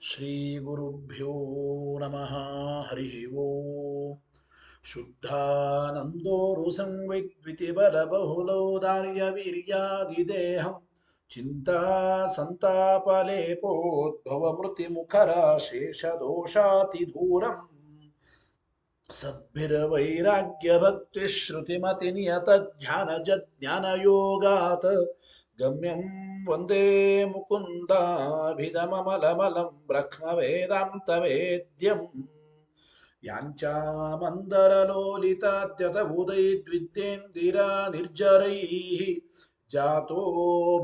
श्रीगुरुभ्यो नमः। हरिः ओम्। शुद्धानन्दोरुसंविद्वितिबलबहुलौदार्यवीर्यादिदेहं चिन्तासन्तापलेपोद्भवमृतिमुखराशेषदोषातिदूरम् सद्भिर्वैराग्यभक्तिश्रुतिमतिनियतध्यानजज्ञानयोगात् गम्यं वन्दे मुकुन्दाभिधममलमलं ब्रह्मवेदान्तवेद्यम् याञ्चामन्दरलोलिताद्यतबुधैर्द्विद्येन्दिरा निर्जरैः जातो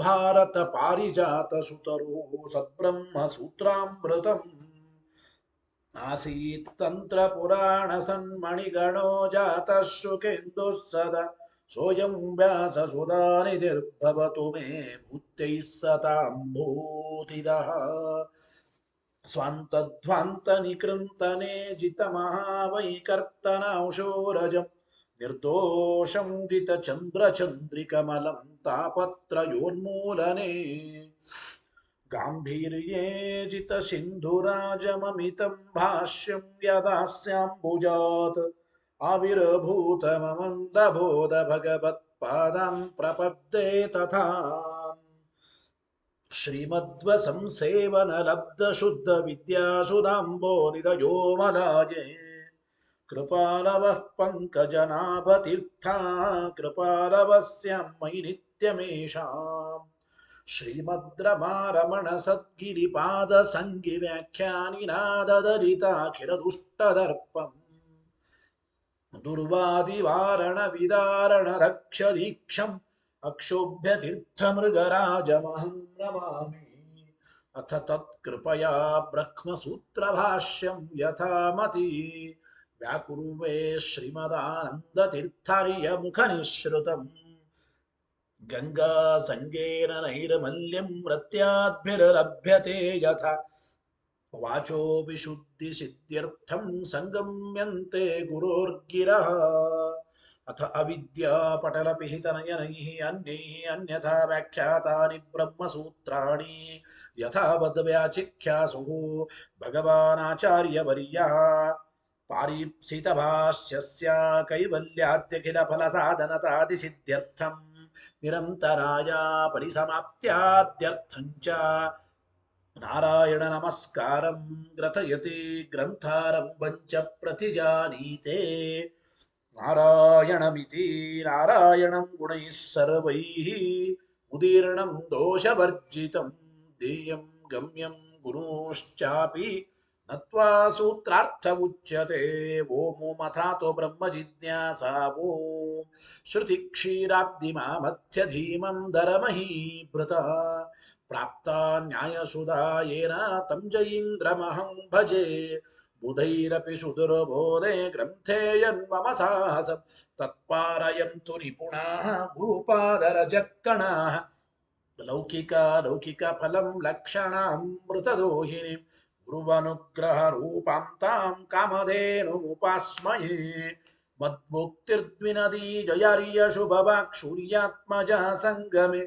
भारतपारिजातसुतरो सद्ब्रह्मसूत्रामृतम् आसीत् तन्त्रपुराणसन्मणिगणो जातः शुकेन्दुः सदा सोऽयं व्याससुधानिधिर्भवतु मे भूत्यैः सतां भूतिदः स्वान्तध्वान्तनिकृन्तने जितमहावैकर्तनांशोरजं निर्दोषं जितचन्द्रचन्द्रिकमलं तापत्रयोन्मूलने गाम्भीर्ये जितसिन्धुराजममितं भाष्यं यदास्याम्बुजात् आविर्भूतममन्दबोध भगवत्पादान् प्रपद्ये तथा श्रीमद्वसंसेवनलब्धशुद्धविद्यासुधाम्बो निधयो कृपालवः पङ्कजनाभतीर्था कृपालवस्यां मयि नित्यमेषाम् श्रीमद्रमारमणसद्गिरिपादसङ्गिव्याख्यानिनाददलिताखिलदुष्टदर्पम् दुर्वादिवारणविदारणरक्षदीक्षम् अक्षोभ्यतीर्थमृगराजमहं नमामि। अथ तत्कृपया ब्रह्मसूत्रभाष्यं यथामति व्याकुर्वे श्रीमदानन्दतीर्थार्यमुखनिःसृतम् गङ्गासङ्गेन नैर्मल्यं रत्याद्भिर्लभ्यते यथा वाचो विशुद्धिसिद्ध्यर्थं सङ्गम्यन्ते गुरोर्गिरः अथ अविद्यापटलपिहितनयनैः अन्यैः अन्यथा व्याख्यातानि ब्रह्मसूत्राणि यथावद्व्याचिख्यासुः भगवानाचार्यवर्यः पारीप्सितभाष्यस्य कैवल्याद्यखिलफलसाधनतादिसिद्ध्यर्थं निरन्तराय परिसमाप्त्याद्यर्थं च नारायण नमस्कारं ग्रथयति ग्रन्थारम्भं च प्रतिजानीते नारायणमिति नारायणं गुणैः सर्वैः उदीर्णं दोषवर्जितं देयं गम्यं गुणोश्चापि नत्वा सूत्रार्थ उच्यते ओमो मथातो ब्रह्म जिज्ञासा ओम श्रुतिक्षीराब्धिमामध्यधीमं दरमहीभृतः प्राप्ता न्यायसुधा येन तं जयीन्द्रमहं भजे बुधैरपि सुदुर्बोधे ग्रन्थे यन्मम साहसं तत्पारयन्तु निपुणाः गुरुपादरजक्कणाः लौकिकफलं लक्षणामृतदोहिनीं गुरुवनुग्रहरूपां तां कामधेनुमुपास्महे मद्मुक्तिर्द्विनदी जयार्यशुभवाक्शूर्यात्मजा सङ्गमे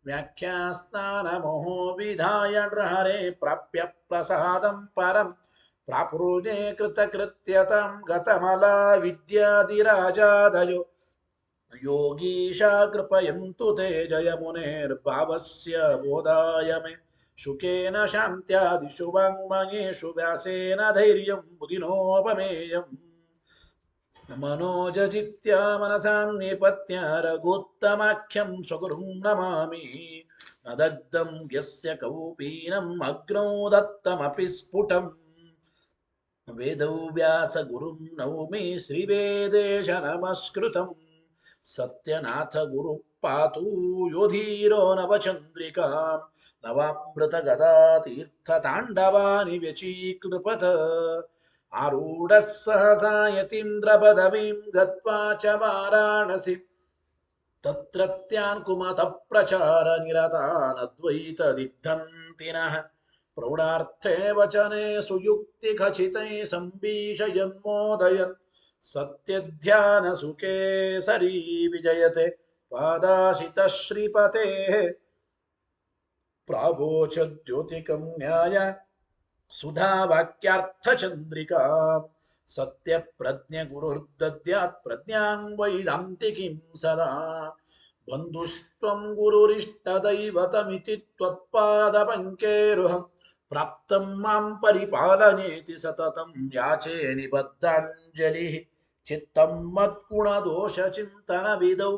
व्याख्यास्नानमोहो विधाय हरे प्राप्य प्रसादं परं प्रापुरुजे कृतकृत्यतां गतमला विद्यादिराजादयो योगीशा कृपयन्तु ते जयमुनेर्भावस्य बोधाय मे शुकेन शान्त्यादिषु वाङ्मयेषु व्यासेन धैर्यं बुधिनोपमेयम् मनोजजित्या मनसां निपत्य रघुत्तमाख्यं स्वगुरुं नमामि न दग्धं यस्य कौपीनम् अग्नौ दत्तमपि स्फुटम् वेदव्यासगुरुं नौमि श्रीवेदेश नमस्कृतम् सत्यनाथ गुरुः पातु योधीरो नवचन्द्रिकां नवामृतगदा तीर्थताण्डवानि व्यचीकृपत आरूढः सहसा यतीन्द्रपदवीं गत्वा च वाराणसी तत्रत्यान् कुमतः प्रचारनिरतान् अद्वैतदिग्धन्ति नः प्रौढार्थे वचने सुयुक्तिखचितैः सम्भीषयन्मोदयन् सत्यध्यानसुखे सरी विजयते पादाशितः श्रीपतेः प्रावोचद्योतिकं न्याय ಸುಧಾ ವಾಕ್ಯಾರ್ಥ ಚಂದ್ರಿಕಾ ಸತ್ಯ ಪ್ರಜ್ಞೆ ಗುರುರ್ದದ್ಯಾತ್ ಪ್ರಜ್ಞಾಂ ವೈದಾಂತಿಕಿಂ ಸದಾ ಬಂಧುಸ್ತ್ವಂ ಗುರುರಿಷ್ಟದೈವತಮಿತಿ ತ್ವತ್ಪಾದ ಪಂಕೇರುಹಂ ಪ್ರಾಪ್ತಂ ಮಾಂ ಪರಿಪಾಲನೇತಿ ಸತತಂ ಯಾಚೇ ನಿಬದ್ಧಾಂಜಲಿ ಚಿತ್ತಂ ಮದ್ಗುಣದೋಷ ಚಿಂತನ ವಿದೌ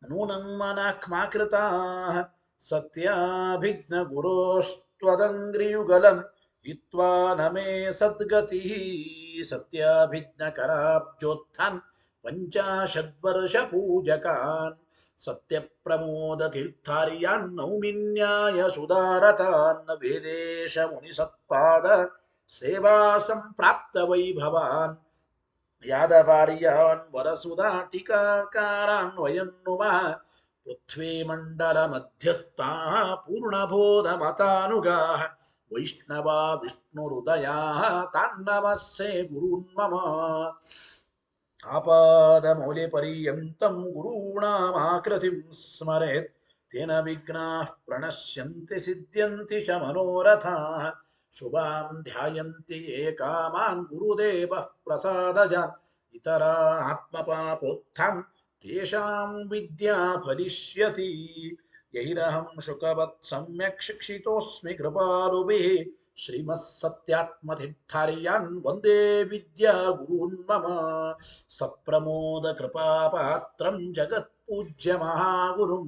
ನೂನಂ ಮನಃ ಕೃತಾಃ ಸತ್ಯಾಭಿಜ್ಞ ಗುರೋಸ್ತ್ವದಂಗ್ರಿಯುಗಲಂ ಹಿತ್ವಾ ನ ಮೇ ಸದ್ಗತಿಃ ಸತ್ಯಾಭಿಜ್ಞಕರಾಬ್ಜೋತ್ಥಾನ್ ಪಂಚಾಶದ್ವರ್ಷ ಪೂಜಕಾನ್ ಸತ್ಯಪ್ರಮೋದ ತೀರ್ಥಾರ್ಯಾನ್ ನೌಮಿನ್ಯಾಯ ಸುಧಾರತಾನ್ ವೇದೇಶ ಮುನಿಸತ್ಪಾದ ಸೇವಾ ಸಂಪ್ರಾಪ್ತ ವೈಭವಾನ್ ಯಾದವಾರ್ಯಾನ್ ವರಸುಧಾ ಟೀಕಾಕಾರಾನ್ ವಯನ್ನುಮಃ ಪೃಥ್ವೀ ಮಂಡಲ ಮಧ್ಯಸ್ಥಾಃ ಪೂರ್ಣಬೋಧ ಮತಾನುಗಾಃ ವೈಷ್ಣವಾ ವಿಷ್ಣುಹೃದಯಾಃ ತಾನ್ನಮಸ್ಸೆ ಗುರೂನ್ ಮಮ ಆಪಾದಮೌಲಿ ಪರ್ಯಂತಂ ಗುರೂಣಾಮಾಕೃತಿಂ ಸ್ಮರೇತ್ ತೇನ ವಿಘ್ನಾಃ ಪ್ರಣಶ್ಯಂತಿ ಸಿದ್ಧ್ಯಂತಿ ಚ ಮನೋರಥಾಃ ಶುಭಾಂ ಧ್ಯಾಯಂತಿ ಯೇ ಕಾಮಾನ್ ಗುರುದೇವಃ ಪ್ರಸಾದಜಾನ್ ಇತರಾನ್ ಆತ್ಮಪಾಪೋತ್ಥಾನ್ ತೇಷಾಂ ವಿದ್ಯಾ ಫಲಿಷ್ಯತಿ ಯೈರಹಂ ಶುಕವತ್ ಸಮ್ಯಕ್ ಶಿಕ್ಷಿತೋಸ್ಮಿ ಕೃಪಾಲುಭಿಃ ಶ್ರೀಮತ್ಸತ್ಯಾತ್ಮತೀರ್ಥಾರ್ಯಾನ್ ವಂದೇ ವಿದ್ಯಾ ಗುರೂನ್ ಮಮ ಸಪ್ರಮೋದ ಕೃಪಾಪಾತ್ರಂ ಜಗತ್ಪೂಜ್ಯ ಮಹಾಗುರುಂ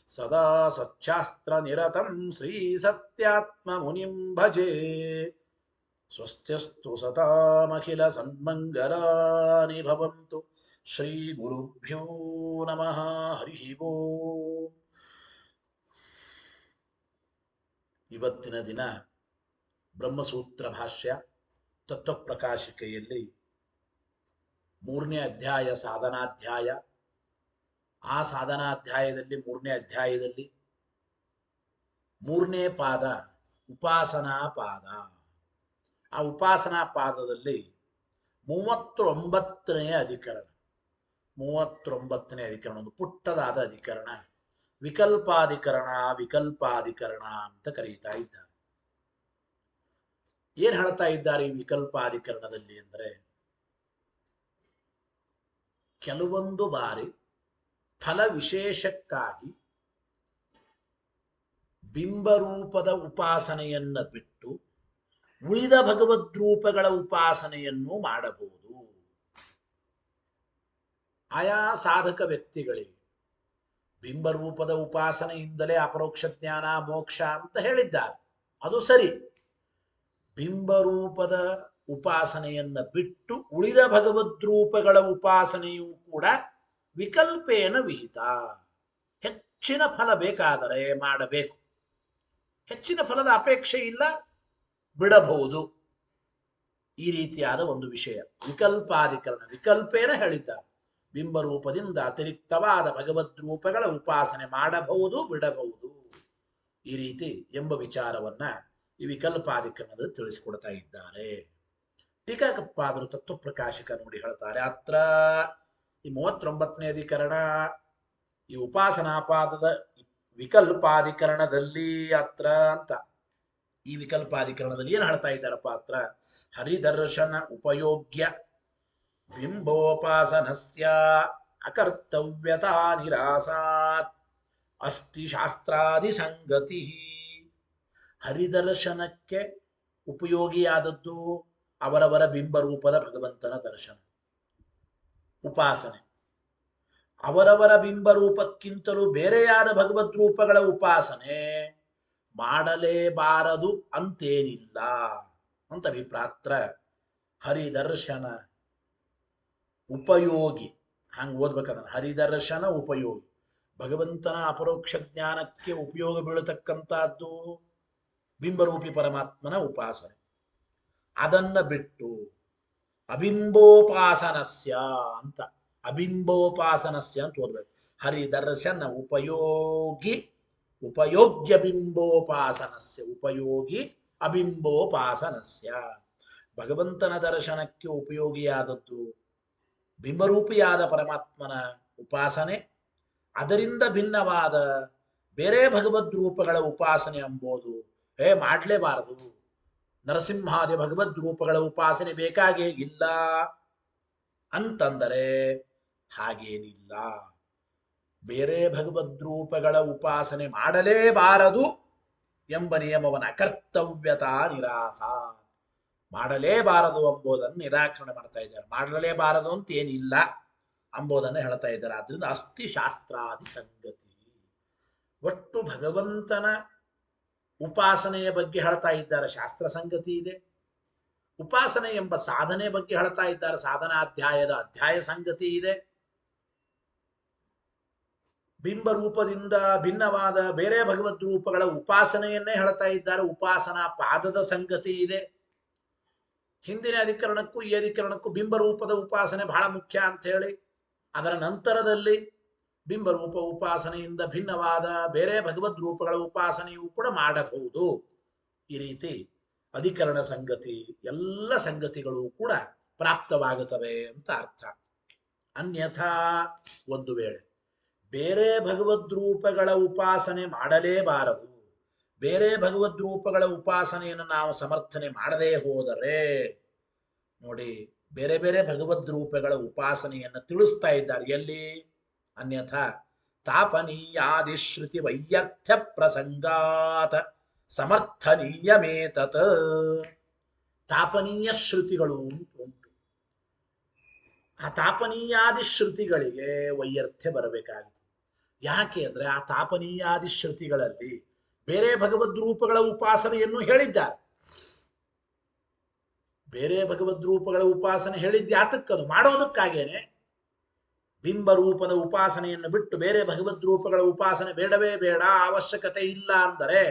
ಸದಾ ಸಚ್ಚಾಸ್ತ್ರ ನಿರತಂ ಶ್ರೀ ಸತ್ಯಾತ್ಮ ಮುನಿಂ ಭಜೆ ಸ್ವಸ್ತ್ಯಸ್ತು ಸತಾಮಖಿಲ ಸನ್ಮಂಗಲಾನಿ ಭವಂತು ಶ್ರೀ ಗುರುಭ್ಯೋ ನಮಃ ಹರಿ ಓಂ. ಇವತ್ತಿನ ದಿನ ಬ್ರಹ್ಮಸೂತ್ರ ಭಾಷ್ಯ ತತ್ವಪ್ರಕಾಶಿಕೆಯಲ್ಲಿ 3ನೇ ಅಧ್ಯಾಯ ಸಾಧನಾಧ್ಯಾಯ. ಆ ಸಾಧನಾಧ್ಯಾಯದಲ್ಲಿ 3ನೇ ಅಧ್ಯಾಯದಲ್ಲಿ 3ನೇ ಪಾದ ಉಪಾಸನಾ ಪಾದ. ಆ ಉಪಾಸನಾ ಪಾದದಲ್ಲಿ 39ನೇ ಅಧಿಕರಣ. 39ನೇ ಅಧಿಕರಣ ಒಂದು ಪುಟ್ಟದಾದ ಅಧಿಕರಣ, ವಿಕಲ್ಪಾಧಿಕರಣ. ವಿಕಲ್ಪಾಧಿಕರಣ ಅಂತ ಕರೀತಾ ಇದ್ದಾರೆ. ಏನ್ ಹೇಳ್ತಾ ಇದ್ದಾರೆ ಈ ವಿಕಲ್ಪಾಧಿಕರಣದಲ್ಲಿ ಅಂದ್ರೆ, ಕೆಲವೊಂದು ಬಾರಿ ಫಲ ವಿಶೇಷಕ್ಕಾಗಿ ಬಿಂಬರೂಪದ ಉಪಾಸನೆಯನ್ನ ಬಿಟ್ಟು ಉಳಿದ ಭಗವದ್ರೂಪಗಳ ಉಪಾಸನೆಯನ್ನು ಮಾಡಬಹುದು. ಆಯಾ ಸಾಧಕ ವ್ಯಕ್ತಿಗಳಿಗೆ ಬಿಂಬರೂಪದ ಉಪಾಸನೆಯಿಂದಲೇ ಅಪರೋಕ್ಷ ಜ್ಞಾನ ಮೋಕ್ಷ ಅಂತ ಹೇಳಿದ್ದಾರೆ. ಅದು ಸರಿ. ಬಿಂಬರೂಪದ ಉಪಾಸನೆಯನ್ನ ಬಿಟ್ಟು ಉಳಿದ ಭಗವದ್ರೂಪಗಳ ಉಪಾಸನೆಯೂ ಕೂಡ ವಿಕಲ್ಪೇನ ವಿಹಿತ. ಹೆಚ್ಚಿನ ಫಲ ಬೇಕಾದರೆ ಮಾಡಬೇಕು, ಹೆಚ್ಚಿನ ಫಲದ ಅಪೇಕ್ಷೆ ಇಲ್ಲ ಬಿಡಬಹುದು. ಈ ರೀತಿಯಾದ ಒಂದು ವಿಷಯ ವಿಕಲ್ಪಾಧಿಕರಣ. ವಿಕಲ್ಪೇನ ಹೇಳಿದ್ದಾರೆ, ಬಿಂಬರೂಪದಿಂದ ಅತಿರಿಕ್ತವಾದ ಭಗವದ್ರೂಪಗಳ ಉಪಾಸನೆ ಮಾಡಬಹುದು ಬಿಡಬಹುದು ಈ ರೀತಿ ಎಂಬ ವಿಚಾರವನ್ನ ಈ ವಿಕಲ್ಪಾಧಿಕರಣದಲ್ಲಿ ತಿಳಿಸಿಕೊಡ್ತಾ ಇದ್ದಾರೆ. ಟೀಕಾಕೃತ್ಪಾದರು ತತ್ವಪ್ರಕಾಶಿಕ ನೋಡಿ ಹೇಳ್ತಾರೆ, ಅತ್ರ ಈ 39ನೇ ಅಧಿಕರಣ ಈ ಉಪಾಸನಾಪಾದದ ವಿಕಲ್ಪಾಧಿಕರಣದಲ್ಲಿ ಅತ್ರ ಅಂತ ಈ ವಿಕಲ್ಪಾಧಿಕರಣದಲ್ಲಿ ಏನ್ ಹೇಳ್ತಾ ಇದ್ದಾರಪ್ಪ? ಅತ್ರ ಹರಿದರ್ಶನ ಉಪಯೋಗ್ಯ ಬಿಂಬೋಪಾಸನಸ್ಯ ಅಕರ್ತವ್ಯತಾ ನಿರಾಸಾತ್ ಅಸ್ತಿ ಶಾಸ್ತ್ರಾದಿ ಸಂಗತಿ. ಹರಿದರ್ಶನಕ್ಕೆ ಉಪಯೋಗಿಯಾದದ್ದು ಅವರವರ ಬಿಂಬರೂಪದ ಭಗವಂತನ ದರ್ಶನ ಉಪಾಸನೆ. ಅವರವರ ಬಿಂಬರೂಪಕ್ಕಿಂತಲೂ ಬೇರೆಯಾದ ಭಗವದ್ರೂಪಗಳ ಉಪಾಸನೆ ಮಾಡಲೇಬಾರದು ಅಂತೇನಿಲ್ಲ ಅಂತ ಅಭಿಪ್ರಾತ್ರ. ಹರಿದರ್ಶನ ಉಪಯೋಗಿ ಹಂಗೆ ಓದ್ಬೇಕಂದ್ರೆ ಹರಿದರ್ಶನ ಉಪಯೋಗಿ, ಭಗವಂತನ ಅಪರೋಕ್ಷ ಜ್ಞಾನಕ್ಕೆ ಉಪಯೋಗ ಬೀಳತಕ್ಕಂಥದ್ದು ಬಿಂಬರೂಪಿ ಪರಮಾತ್ಮನ ಉಪಾಸನೆ. ಅದನ್ನ ಬಿಟ್ಟು ಅಬಿಂಬೋಪಾಸನಸ್ಯ ಅಂತ, ಅಬಿಂಬೋಪಾಸನಸ್ಯ ಅಂತ ಓದ್ಬೇಕು. ಹರಿದರ್ಶನ ಉಪಯೋಗಿ, ಉಪಯೋಗ್ಯ ಬಿಂಬೋಪಾಸನಸ್ಯ, ಉಪಯೋಗಿ ಅಬಿಂಬೋಪಾಸನಸ್ಯ. ಭಗವಂತನ ದರ್ಶನಕ್ಕೆ ಉಪಯೋಗಿಯಾದದ್ದು ಬಿಂಬರೂಪಿಯಾದ ಪರಮಾತ್ಮನ ಉಪಾಸನೆ. ಅದರಿಂದ ಭಿನ್ನವಾದ ಬೇರೆ ಭಗವದ್ ರೂಪಗಳ ಉಪಾಸನೆ ಎಂಬುದು ಮಾಡಲೇಬಾರದು. ನರಸಿಂಹಾದಿ ಭಗವದ್ ರೂಪಗಳ ಉಪಾಸನೆ ಬೇಕಾಗೇ ಇಲ್ಲ ಅಂತಂದರೆ ಹಾಗೇನಿಲ್ಲ. ಬೇರೆ ಭಗವದ್ ರೂಪಗಳ ಉಪಾಸನೆ ಮಾಡಲೇಬಾರದು ಎಂಬ ನಿಯಮವನ್ನು ಅಕರ್ತವ್ಯತಾ ನಿರಾಸ, ಮಾಡಲೇಬಾರದು ಎಂಬುದನ್ನು ನಿರಾಕರಣೆ ಮಾಡ್ತಾ ಇದ್ದಾರೆ. ಮಾಡಲೇಬಾರದು ಅಂತ ಏನಿಲ್ಲ ಎಂಬುದನ್ನು ಹೇಳ್ತಾ ಇದ್ದಾರೆ. ಆದ್ರಿಂದ ಅಸ್ಥಿ ಶಾಸ್ತ್ರಾದಿ ಸಂಗತಿ, ಒಟ್ಟು ಭಗವಂತನ ಉಪಾಸನೆಯ ಬಗ್ಗೆ ಹೇಳ್ತಾ ಇದ್ದಾರೆ. ಶಾಸ್ತ್ರ ಸಂಗತಿ ಇದೆ. ಉಪಾಸನೆ ಎಂಬ ಸಾಧನೆ ಬಗ್ಗೆ ಹೇಳ್ತಾ ಇದ್ದಾರೆ. ಸಾಧನಾಧ್ಯಾಯದ ಅಧ್ಯಾಯ ಸಂಗತಿ ಇದೆ. ಬಿಂಬರೂಪದಿಂದ ಭಿನ್ನವಾದ ಬೇರೆ ಭಗವದ್ ರೂಪಗಳ ಉಪಾಸನೆಯನ್ನೇ ಹೇಳ್ತಾ ಇದ್ದಾರೆ. ಉಪಾಸನಾ ಪಾದದ ಸಂಗತಿ ಇದೆ. ಹಿಂದಿನ ಅಧಿಕರಣಕ್ಕೂ ಈ ಅಧಿಕರಣಕ್ಕೂ ಬಿಂಬರೂಪದ ಉಪಾಸನೆ ಬಹಳ ಮುಖ್ಯ ಅಂತ ಹೇಳಿ, ಅದರ ನಂತರದಲ್ಲಿ ಬಿಂಬರೂಪ ಉಪಾಸನೆಯಿಂದ ಭಿನ್ನವಾದ ಬೇರೆ ಭಗವದ್ ರೂಪಗಳ ಉಪಾಸನೆಯೂ ಕೂಡ ಮಾಡಬಹುದು. ಈ ರೀತಿ ಅಧಿಕರಣ ಸಂಗತಿ ಎಲ್ಲ ಸಂಗತಿಗಳು ಕೂಡ ಪ್ರಾಪ್ತವಾಗುತ್ತವೆ ಅಂತ ಅರ್ಥ. ಅನ್ಯಥಾ ಒಂದು ವೇಳೆ ಬೇರೆ ಭಗವದ್ ರೂಪಗಳ ಉಪಾಸನೆ ಮಾಡಲೇಬಾರದು, ಬೇರೆ ಭಗವದ್ ರೂಪಗಳ ಉಪಾಸನೆಯನ್ನು ನಾವು ಸಮರ್ಥನೆ ಮಾಡದೇ ಹೋದರೆ, ನೋಡಿ ಬೇರೆ ಬೇರೆ ಭಗವದ್ ರೂಪಗಳ ಉಪಾಸನೆಯನ್ನು ತಿಳಿಸ್ತಾ ಇದ್ದಾರೆ. ಎಲ್ಲಿ? ಅನ್ಯಥಾ ತಾಪನೀಯಾದಿಶ್ರುತಿ ವೈಯರ್ಥ್ಯ ಪ್ರಸಂಗಾತ್ ಸಮರ್ಥನೀಯಮೇತತ್. ತಾಪನೀಯ ಶ್ರುತಿಗಳು ಉಂಟು. ಆ ತಾಪನೀಯಾದಿ ಶ್ರುತಿಗಳಿಗೆ ವೈಯರ್ಥ್ಯ ಬರಬೇಕಾಗಿದೆ. ಯಾಕೆ ಅಂದ್ರೆ ಆ ತಾಪನೀಯಾದಿ ಶ್ರುತಿಗಳಲ್ಲಿ ಬೇರೆ ಭಗವದ್ ರೂಪಗಳ ಉಪಾಸನೆಯನ್ನು ಹೇಳಿದ್ದಾರೆ. ಬೇರೆ ಭಗವದ್ ರೂಪಗಳ ಉಪಾಸನೆ ಹೇಳಿದ್ದು ಯಾತಕ್ಕದು? ಮಾಡೋದಕ್ಕಾಗೇನೆ. ಬಿಂಬರೂಪದ ಉಪಾಸನೆಯನ್ನು ಬಿಟ್ಟು ಬೇರೆ ಭಗವದ್ ರೂಪಗಳ ಉಪಾಸನೆ ಬೇಡವೇ ಬೇಡ, ಅವಶ್ಯಕತೆ ಇಲ್ಲ ಅಂದರೆ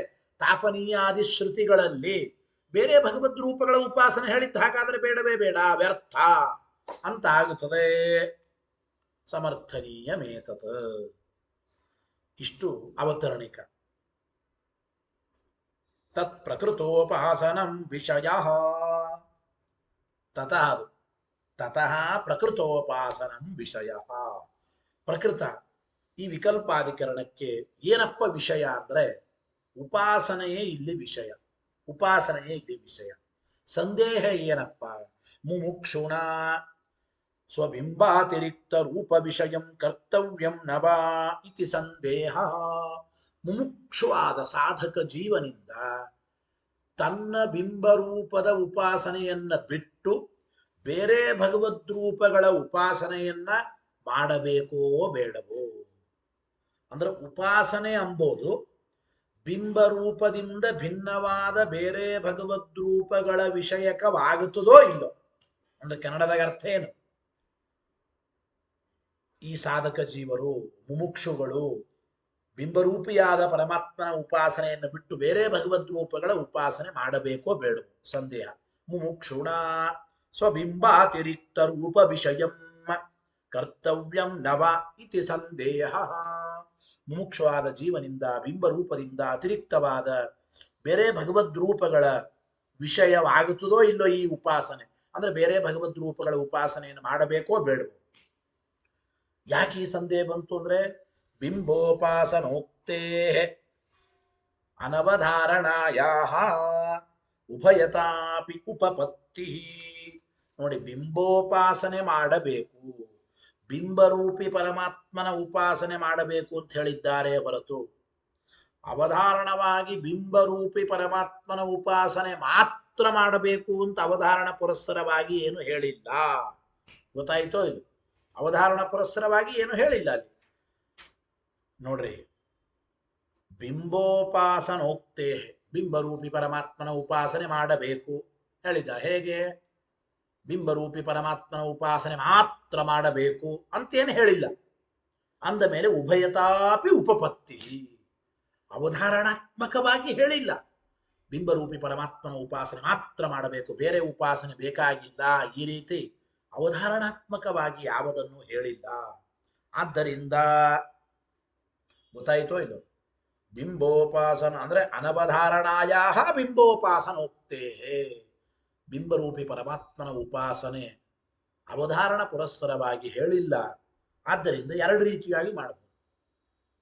ತಾಪನೀಯಾದಿ ಶ್ರುತಿಗಳಲ್ಲಿ ಬೇರೆ ಭಗವದ್ ರೂಪಗಳ ಉಪಾಸನೆ ಹೇಳಿದ್ದ ಹಾಗಾದ್ರೆ ಬೇಡವೇ ಬೇಡ, ವ್ಯರ್ಥ ಅಂತ ಆಗುತ್ತದೆ. ಸಮರ್ಥನೀಯ ಮೇತತ್. ಇಷ್ಟು ಅವತರಣಿಕ. ತತ್ ಪ್ರಕೃತೋಪಾಸನಂ ವಿಷಯ ತತಃ ಪ್ರಕೃತೋಪಾಸನಂ ವಿಷಯ. ಪ್ರಕೃತ ಈ ವಿಕಲ್ಪಾಧಿಕರಣಕ್ಕೆ ಏನಪ್ಪ ವಿಷಯ ಅಂದ್ರೆ ಉಪಾಸನೆಯೇ ಇಲ್ಲಿ ವಿಷಯ. ಉಪಾಸನೆಯೇ ಇಲ್ಲಿ ವಿಷಯ. ಸಂದೇಹ ಏನಪ್ಪ? ಮುಮುಕ್ಷುಣ ಸ್ವಬಿಂಬಾತಿರಿಕ್ತ ರೂಪ ವಿಷಯಂ ಕರ್ತವ್ಯಂ ನವಾ ಇತಿ ಸಂದೇಹ. ಮುಮುಕ್ಷುವಾದ ಸಾಧಕ ಜೀವನಿಂದ ತನ್ನ ಬಿಂಬರೂಪದ ಉಪಾಸನೆಯನ್ನ ಬಿಟ್ಟು ಬೇರೆ ಭಗವದ್ ರೂಪಗಳ ಉಪಾಸನೆಯನ್ನ ಮಾಡಬೇಕೋ ಬೇಡವೋ? ಅಂದ್ರೆ ಉಪಾಸನೆ ಎಂಬುದು ಬಿಂಬರೂಪದಿಂದ ಭಿನ್ನವಾದ ಬೇರೆ ಭಗವದ್ ರೂಪಗಳ ವಿಷಯಕವಾಗುತ್ತದೋ ಇಲ್ಲೋ? ಅಂದ್ರೆ ಕನ್ನಡದಾಗ ಅರ್ಥ ಏನು? ಈ ಸಾಧಕ ಜೀವರು ಮುಮುಕ್ಷುಗಳು ಬಿಂಬರೂಪಿಯಾದ ಪರಮಾತ್ಮನ ಉಪಾಸನೆಯನ್ನು ಬಿಟ್ಟು ಬೇರೆ ಭಗವದ್ ರೂಪಗಳ ಉಪಾಸನೆ ಮಾಡಬೇಕೋ ಬೇಡವೋ? ಸಂದೇಹ. ಮುಮುಕ್ಷುಣ ಸ್ವಬಿಂಬಾತಿರಿಕ್ತ ರೂಪ ವಿಷಯಂ ಕರ್ತವ್ಯಂ ನವ ಇತಿ ಸಂದೇಹ. ಮುಮುಕ್ಷವಾದ ಜೀವನಿಂದ ಬಿಂಬರೂಪದಿಂದ ಅತಿರಿಕ್ತವಾದ ಬೇರೆ ಭಗವದ್ ರೂಪಗಳ ವಿಷಯವಾಗುತ್ತದೋ ಇಲ್ಲೋ ಈ ಉಪಾಸನೆ? ಅಂದ್ರೆ ಬೇರೆ ಭಗವದ್ ರೂಪಗಳ ಉಪಾಸನೆಯನ್ನು ಮಾಡಬೇಕೋ ಬೇಡವೋ? ಯಾಕೆ ಈ ಸಂದೇಹ ಬಂತು ಅಂದ್ರೆ ಬಿಂಬೋಪಾಸನೋಕ್ತೇ ಅನವಧಾರಣಾಯಾಹ ಉಭಯತಾಪಿ ಉಪಪತ್ತಿ. ನೋಡಿ, ಬಿಂಬೋಪಾಸನೆ ಮಾಡಬೇಕು, ಬಿಂಬರೂಪಿ ಪರಮಾತ್ಮನ ಉಪಾಸನೆ ಮಾಡಬೇಕು ಅಂತ ಹೇಳಿದ್ದಾರೆ ಹೊರತು ಅವಧಾರಣವಾಗಿ ಬಿಂಬರೂಪಿ ಪರಮಾತ್ಮನ ಉಪಾಸನೆ ಮಾತ್ರ ಮಾಡಬೇಕು ಅಂತ ಅವಧಾರಣ ಪುರಸ್ಸರವಾಗಿ ಏನು ಹೇಳಿಲ್ಲ. ಗೊತ್ತಾಯ್ತೋ ಇದು? ಅವಧಾರಣ ಪುರಸ್ಸರವಾಗಿ ಏನು ಹೇಳಿಲ್ಲ ಅಲ್ಲಿ. ನೋಡ್ರಿ, ಬಿಂಬೋಪಾಸನೋಕ್ತೇ, ಬಿಂಬರೂಪಿ ಪರಮಾತ್ಮನ ಉಪಾಸನೆ ಮಾಡಬೇಕು ಹೇಳಿದ್ದಾರೆ. ಹೇಗೆ? ಬಿಂಬರೂಪಿ ಪರಮಾತ್ಮನ ಉಪಾಸನೆ ಮಾತ್ರ ಮಾಡಬೇಕು ಅಂತೇನು ಹೇಳಿಲ್ಲ. ಅಂದ ಮೇಲೆ ಉಭಯತಾಪಿ ಉಪಪತ್ತಿ, ಅವಧಾರಣಾತ್ಮಕವಾಗಿ ಹೇಳಿಲ್ಲ. ಬಿಂಬರೂಪಿ ಪರಮಾತ್ಮನ ಉಪಾಸನೆ ಮಾತ್ರ ಮಾಡಬೇಕು, ಬೇರೆ ಉಪಾಸನೆ ಬೇಕಾಗಿಲ್ಲ, ಈ ರೀತಿ ಅವಧಾರಣಾತ್ಮಕವಾಗಿ ಯಾವುದನ್ನು ಹೇಳಿಲ್ಲ. ಆದ್ದರಿಂದ ಗೊತ್ತಾಯಿತೋ ಇಲ್ಲೋ? ಬಿಂಬೋಪಾಸನ ಅಂದ್ರೆ ಅನವಧಾರಣಾಯ ಬಿಂಬೋಪಾಸನೋಕ್ತೇ, ಬಿಂಬರೂಪಿ ಪರಮಾತ್ಮನ ಉಪಾಸನೆ ಅವಧಾರಣ ಪುರಸ್ಸರವಾಗಿ ಹೇಳಿಲ್ಲ. ಆದ್ದರಿಂದ ಎರಡು ರೀತಿಯಾಗಿ ಮಾಡಬಹುದು.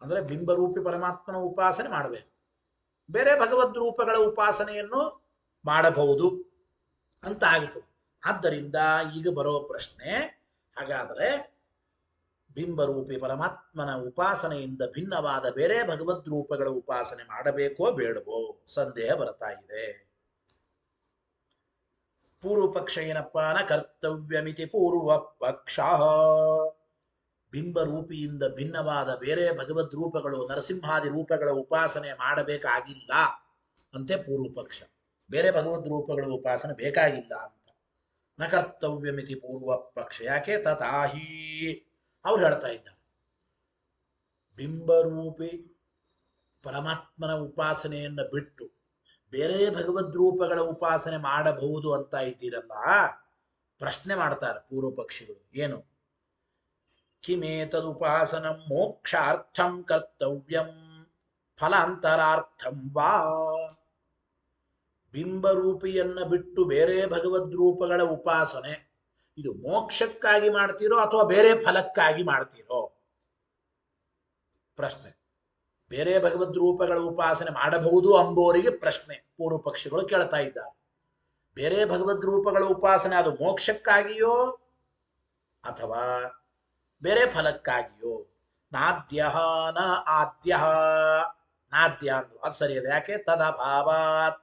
ಅಂದ್ರೆ ಬಿಂಬರೂಪಿ ಪರಮಾತ್ಮನ ಉಪಾಸನೆ ಮಾಡಬೇಕು, ಬೇರೆ ಭಗವದ್ ರೂಪಗಳ ಉಪಾಸನೆಯನ್ನು ಮಾಡಬಹುದು ಅಂತ ಆಯಿತು. ಆದ್ದರಿಂದ ಈಗ ಬರೋ ಪ್ರಶ್ನೆ, ಹಾಗಾದರೆ ಬಿಂಬರೂಪಿ ಪರಮಾತ್ಮನ ಉಪಾಸನೆಯಿಂದ ಭಿನ್ನವಾದ ಬೇರೆ ಭಗವದ್ ರೂಪಗಳ ಉಪಾಸನೆ ಮಾಡಬೇಕೋ ಬೇಡವೋ ಸಂದೇಹ ಬರ್ತಾ ಇದೆ. ಪೂರ್ವ ಪಕ್ಷ ಏನಪ್ಪ, ನ ಕರ್ತವ್ಯಮಿತಿ ಪೂರ್ವ ಪಕ್ಷ. ಬಿಂಬರೂಪಿಯಿಂದ ಭಿನ್ನವಾದ ಬೇರೆ ಭಗವದ್ ರೂಪಗಳು, ನರಸಿಂಹಾದಿ ರೂಪಗಳ ಉಪಾಸನೆ ಮಾಡಬೇಕಾಗಿಲ್ಲ ಅಂತೆ ಪೂರ್ವ ಪಕ್ಷ. ಬೇರೆ ಭಗವದ್ ರೂಪಗಳ ಉಪಾಸನೆ ಬೇಕಾಗಿಲ್ಲ ಅಂತ. ನ ಕರ್ತವ್ಯಮಿತಿ ಪೂರ್ವ ಪಕ್ಷ. ಯಾಕೆ? ತಥಾಹಿ ಅವ್ರು ಹೇಳ್ತಾ ಇದ್ದಾರೆ, ಬಿಂಬರೂಪಿ ಪರಮಾತ್ಮನ ಉಪಾಸನೆಯನ್ನು ಬಿಟ್ಟು ಬೇರೆ ಭಗವದ್ ರೂಪಗಳ ಉಪಾಸನೆ ಮಾಡಬಹುದು ಅಂತ ಇದ್ದೀರಲ್ಲ, ಪ್ರಶ್ನೆ ಮಾಡ್ತಾರೆ ಪೂರ್ವ ಪಕ್ಷಿಗಳು. ಏನು? ಕಿಮೇತದುಪಾಸನಂ ಮೋಕ್ಷಾರ್ಥಂ ಕರ್ತವ್ಯಂ ಫಲಾಂತರಾರ್ಥಂ ವಾ. ಬಿಂಬರೂಪಿಯನ್ನ ಬಿಟ್ಟು ಬೇರೆ ಭಗವದ್ ರೂಪಗಳ ಉಪಾಸನೆ ಇದು ಮೋಕ್ಷಕ್ಕಾಗಿ ಮಾಡ್ತೀರೋ ಅಥವಾ ಬೇರೆ ಫಲಕ್ಕಾಗಿ ಮಾಡ್ತೀರೋ ಪ್ರಶ್ನೆ. ಬೇರೆ ಭಗವದ್ ರೂಪಗಳ ಉಪಾಸನೆ ಮಾಡಬಹುದು ಅಂಬೋರಿಗೆ ಪ್ರಶ್ನೆ ಪೂರ್ವ ಪಕ್ಷಿಗಳು ಕೇಳ್ತಾ ಇದ್ದಾರೆ. ಬೇರೆ ಭಗವದ್ ರೂಪಗಳ ಉಪಾಸನೆ ಅದು ಮೋಕ್ಷಕ್ಕಾಗಿಯೋ ಅಥವಾ ಬೇರೆ ಫಲಕ್ಕಾಗಿಯೋ? ನಾದ್ಯ ನ ಆದ್ಯ. ನಾದ್ಯ ಅಂದ್ರು ಅದು ಸರಿಯಲ್ಲ. ಯಾಕೆ? ತದಭಾವಾತ್.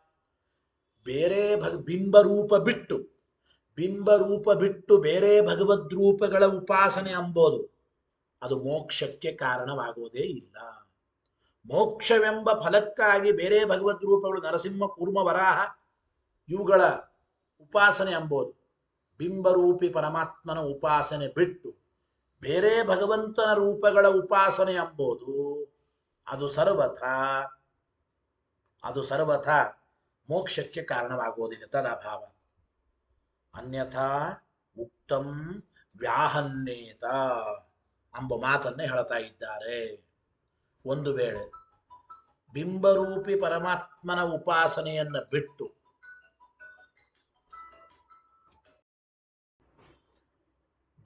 ಬೇರೆ ಬಿಂಬರೂಪ ಬಿಟ್ಟು ಬೇರೆ ಭಗವದ್ ರೂಪಗಳ ಉಪಾಸನೆ ಅಂಬೋದು ಅದು ಮೋಕ್ಷಕ್ಕೆ ಕಾರಣವಾಗುವುದೇ ಇಲ್ಲ. ಮೋಕ್ಷವೆಂಬ ಫಲಕ್ಕಾಗಿ ಬೇರೆ ಭಗವದ್ ರೂಪಗಳು, ನರಸಿಂಹ ಕೂರ್ಮ ವರಾಹ ಇವುಗಳ ಉಪಾಸನೆ ಅಂಬೋದು, ಬಿಂಬರೂಪಿ ಪರಮಾತ್ಮನ ಉಪಾಸನೆ ಬಿಟ್ಟು ಬೇರೆ ಭಗವಂತನ ರೂಪಗಳ ಉಪಾಸನೆ ಎಂಬುದು ಅದು ಸರ್ವಥಾ ಮೋಕ್ಷಕ್ಕೆ ಕಾರಣವಾಗುವುದಿಲ್ಲ. ತದಭಾವ. ಅನ್ಯಥಾ ಉಕ್ತಂ ವ್ಯಾಹನ್ನೇತ ಎಂಬ ಮಾತನ್ನೇ ಹೇಳ್ತಾ ಇದ್ದಾರೆ. ಒಂದು ವೇಳೆ ಬಿಂಬರೂಪಿ ಪರಮಾತ್ಮನ ಉಪಾಸನೆಯನ್ನ ಬಿಟ್ಟು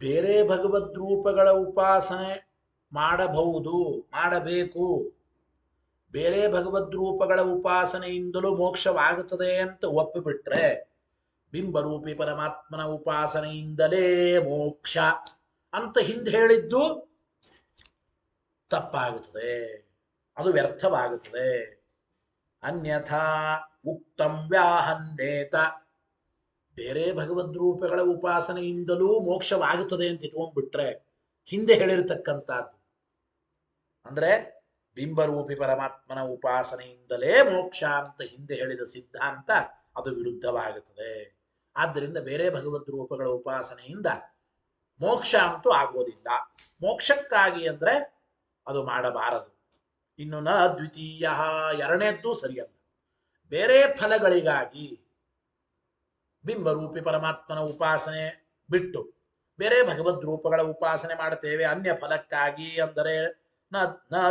ಬೇರೆ ಭಗವದ್ ರೂಪಗಳ ಉಪಾಸನೆ ಮಾಡಬೇಕು, ಬೇರೆ ಭಗವದ್ ರೂಪಗಳ ಉಪಾಸನೆಯಿಂದಲೂ ಮೋಕ್ಷವಾಗುತ್ತದೆ ಅಂತ ಒಪ್ಪಿಬಿಟ್ರೆ ಬಿಂಬರೂಪಿ ಪರಮಾತ್ಮನ ಉಪಾಸನೆಯಿಂದಲೇ ಮೋಕ್ಷ ಅಂತ ಹಿಂದೆ ಹೇಳಿದ್ದು ತಪ್ಪಾಗುತ್ತದೆ, ಅದು ವ್ಯರ್ಥವಾಗುತ್ತದೆ. ಅನ್ಯಥಾ ಉಕ್ತಂ ವ್ಯಾಹನ್ನೇತ. ಬೇರೆ ಭಗವದ್ ರೂಪಗಳ ಉಪಾಸನೆಯಿಂದಲೂ ಮೋಕ್ಷವಾಗುತ್ತದೆ ಅಂತ ಇಟ್ಕೊಂಡ್ಬಿಟ್ರೆ ಹಿಂದೆ ಹೇಳಿರ್ತಕ್ಕಂಥದ್ದು ಅಂದ್ರೆ ಬಿಂಬರೂಪಿ ಪರಮಾತ್ಮನ ಉಪಾಸನೆಯಿಂದಲೇ ಮೋಕ್ಷ ಅಂತ ಹಿಂದೆ ಹೇಳಿದ ಸಿದ್ಧಾಂತ ಅದು ವಿರುದ್ಧವಾಗುತ್ತದೆ. ಆದ್ದರಿಂದ ಬೇರೆ ಭಗವದ್ ರೂಪಗಳ ಉಪಾಸನೆಯಿಂದ ಮೋಕ್ಷ ಅಂತೂ ಆಗೋದಿಲ್ಲ. ಮೋಕ್ಷಕ್ಕಾಗಿ ಅಂದ್ರೆ ಅದು ಮಾಡಬಾರದು. ಇನ್ನು ನ ದ್ವಿತೀಯ, ಎರಡನೇದ್ದು ಸರಿಯಲ್ಲ. ಬೇರೆ ಫಲಗಳಿಗಾಗಿ ಬಿಂಬರೂಪಿ ಪರಮಾತ್ಮನ ಉಪಾಸನೆ ಬಿಟ್ಟು ಬೇರೆ ಭಗವದ್ ರೂಪಗಳ ಉಪಾಸನೆ ಮಾಡ್ತೇವೆ ಅನ್ಯ ಫಲಕ್ಕಾಗಿ ಅಂದರೆ ನ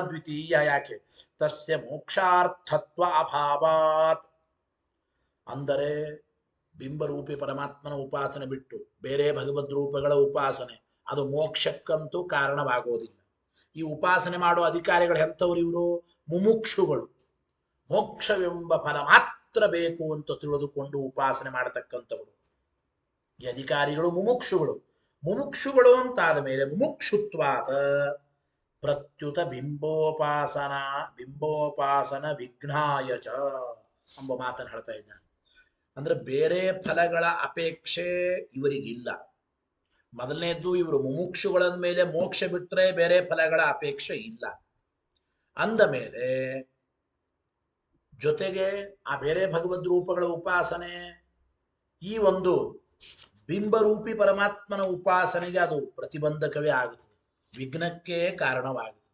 ದ್ವಿತೀಯ. ಯಾಕೆ? ತಸ್ಯ ಮೋಕ್ಷಾರ್ಥತ್ವ ಅಭಾವಾತ್. ಅಂದರೆ ಬಿಂಬರೂಪಿ ಪರಮಾತ್ಮನ ಉಪಾಸನೆ ಬಿಟ್ಟು ಬೇರೆ ಭಗವದ್ ರೂಪಗಳ ಉಪಾಸನೆ ಅದು ಮೋಕ್ಷಕ್ಕಂತೂ ಕಾರಣವಾಗೋದಿಲ್ಲ. ಈ ಉಪಾಸನೆ ಮಾಡುವ ಅಧಿಕಾರಿಗಳು ಎಂಥವ್ರು? ಇವರು ಮುಮುಕ್ಷುಗಳು. ಮೋಕ್ಷವೆಂಬ ಫಲ ಮಾತ್ರ ಬೇಕು ಅಂತ ತಿಳಿದುಕೊಂಡು ಉಪಾಸನೆ ಮಾಡತಕ್ಕಂಥವರು ಈ ಅಧಿಕಾರಿಗಳು ಮುಮುಕ್ಷುಗಳು ಅಂತಾದ ಮೇಲೆ ಮುಮುಕ್ಷುತ್ವಾದ ಪ್ರತ್ಯುತ ಬಿಂಬೋಪಾಸನ ವಿಘ್ನಾಯ ಚ ಎಂಬ ಮಾತನ್ನು ಹೇಳ್ತಾ ಇದ್ದಾನೆ. ಅಂದ್ರೆ ಬೇರೆ ಫಲಗಳ ಅಪೇಕ್ಷೆ ಇವರಿಗಿಲ್ಲ. ಮೊದಲನೇದ್ದು, ಇವರು ಮುಮುಕ್ಷುಗಳ ಮೇಲೆ ಮೋಕ್ಷ ಬಿಟ್ರೆ ಬೇರೆ ಫಲಗಳ ಅಪೇಕ್ಷೆ ಇಲ್ಲ ಅಂದ ಮೇಲೆ ಜೊತೆಗೆ ಆ ಬೇರೆ ಭಗವದ್ ರೂಪಗಳ ಉಪಾಸನೆ ಈ ಒಂದು ಬಿಂಬರೂಪಿ ಪರಮಾತ್ಮನ ಉಪಾಸನೆಗೆ ಅದು ಪ್ರತಿಬಂಧಕವೇ ಆಗುತ್ತದೆ, ವಿಘ್ನಕ್ಕೆ ಕಾರಣವಾಗುತ್ತದೆ.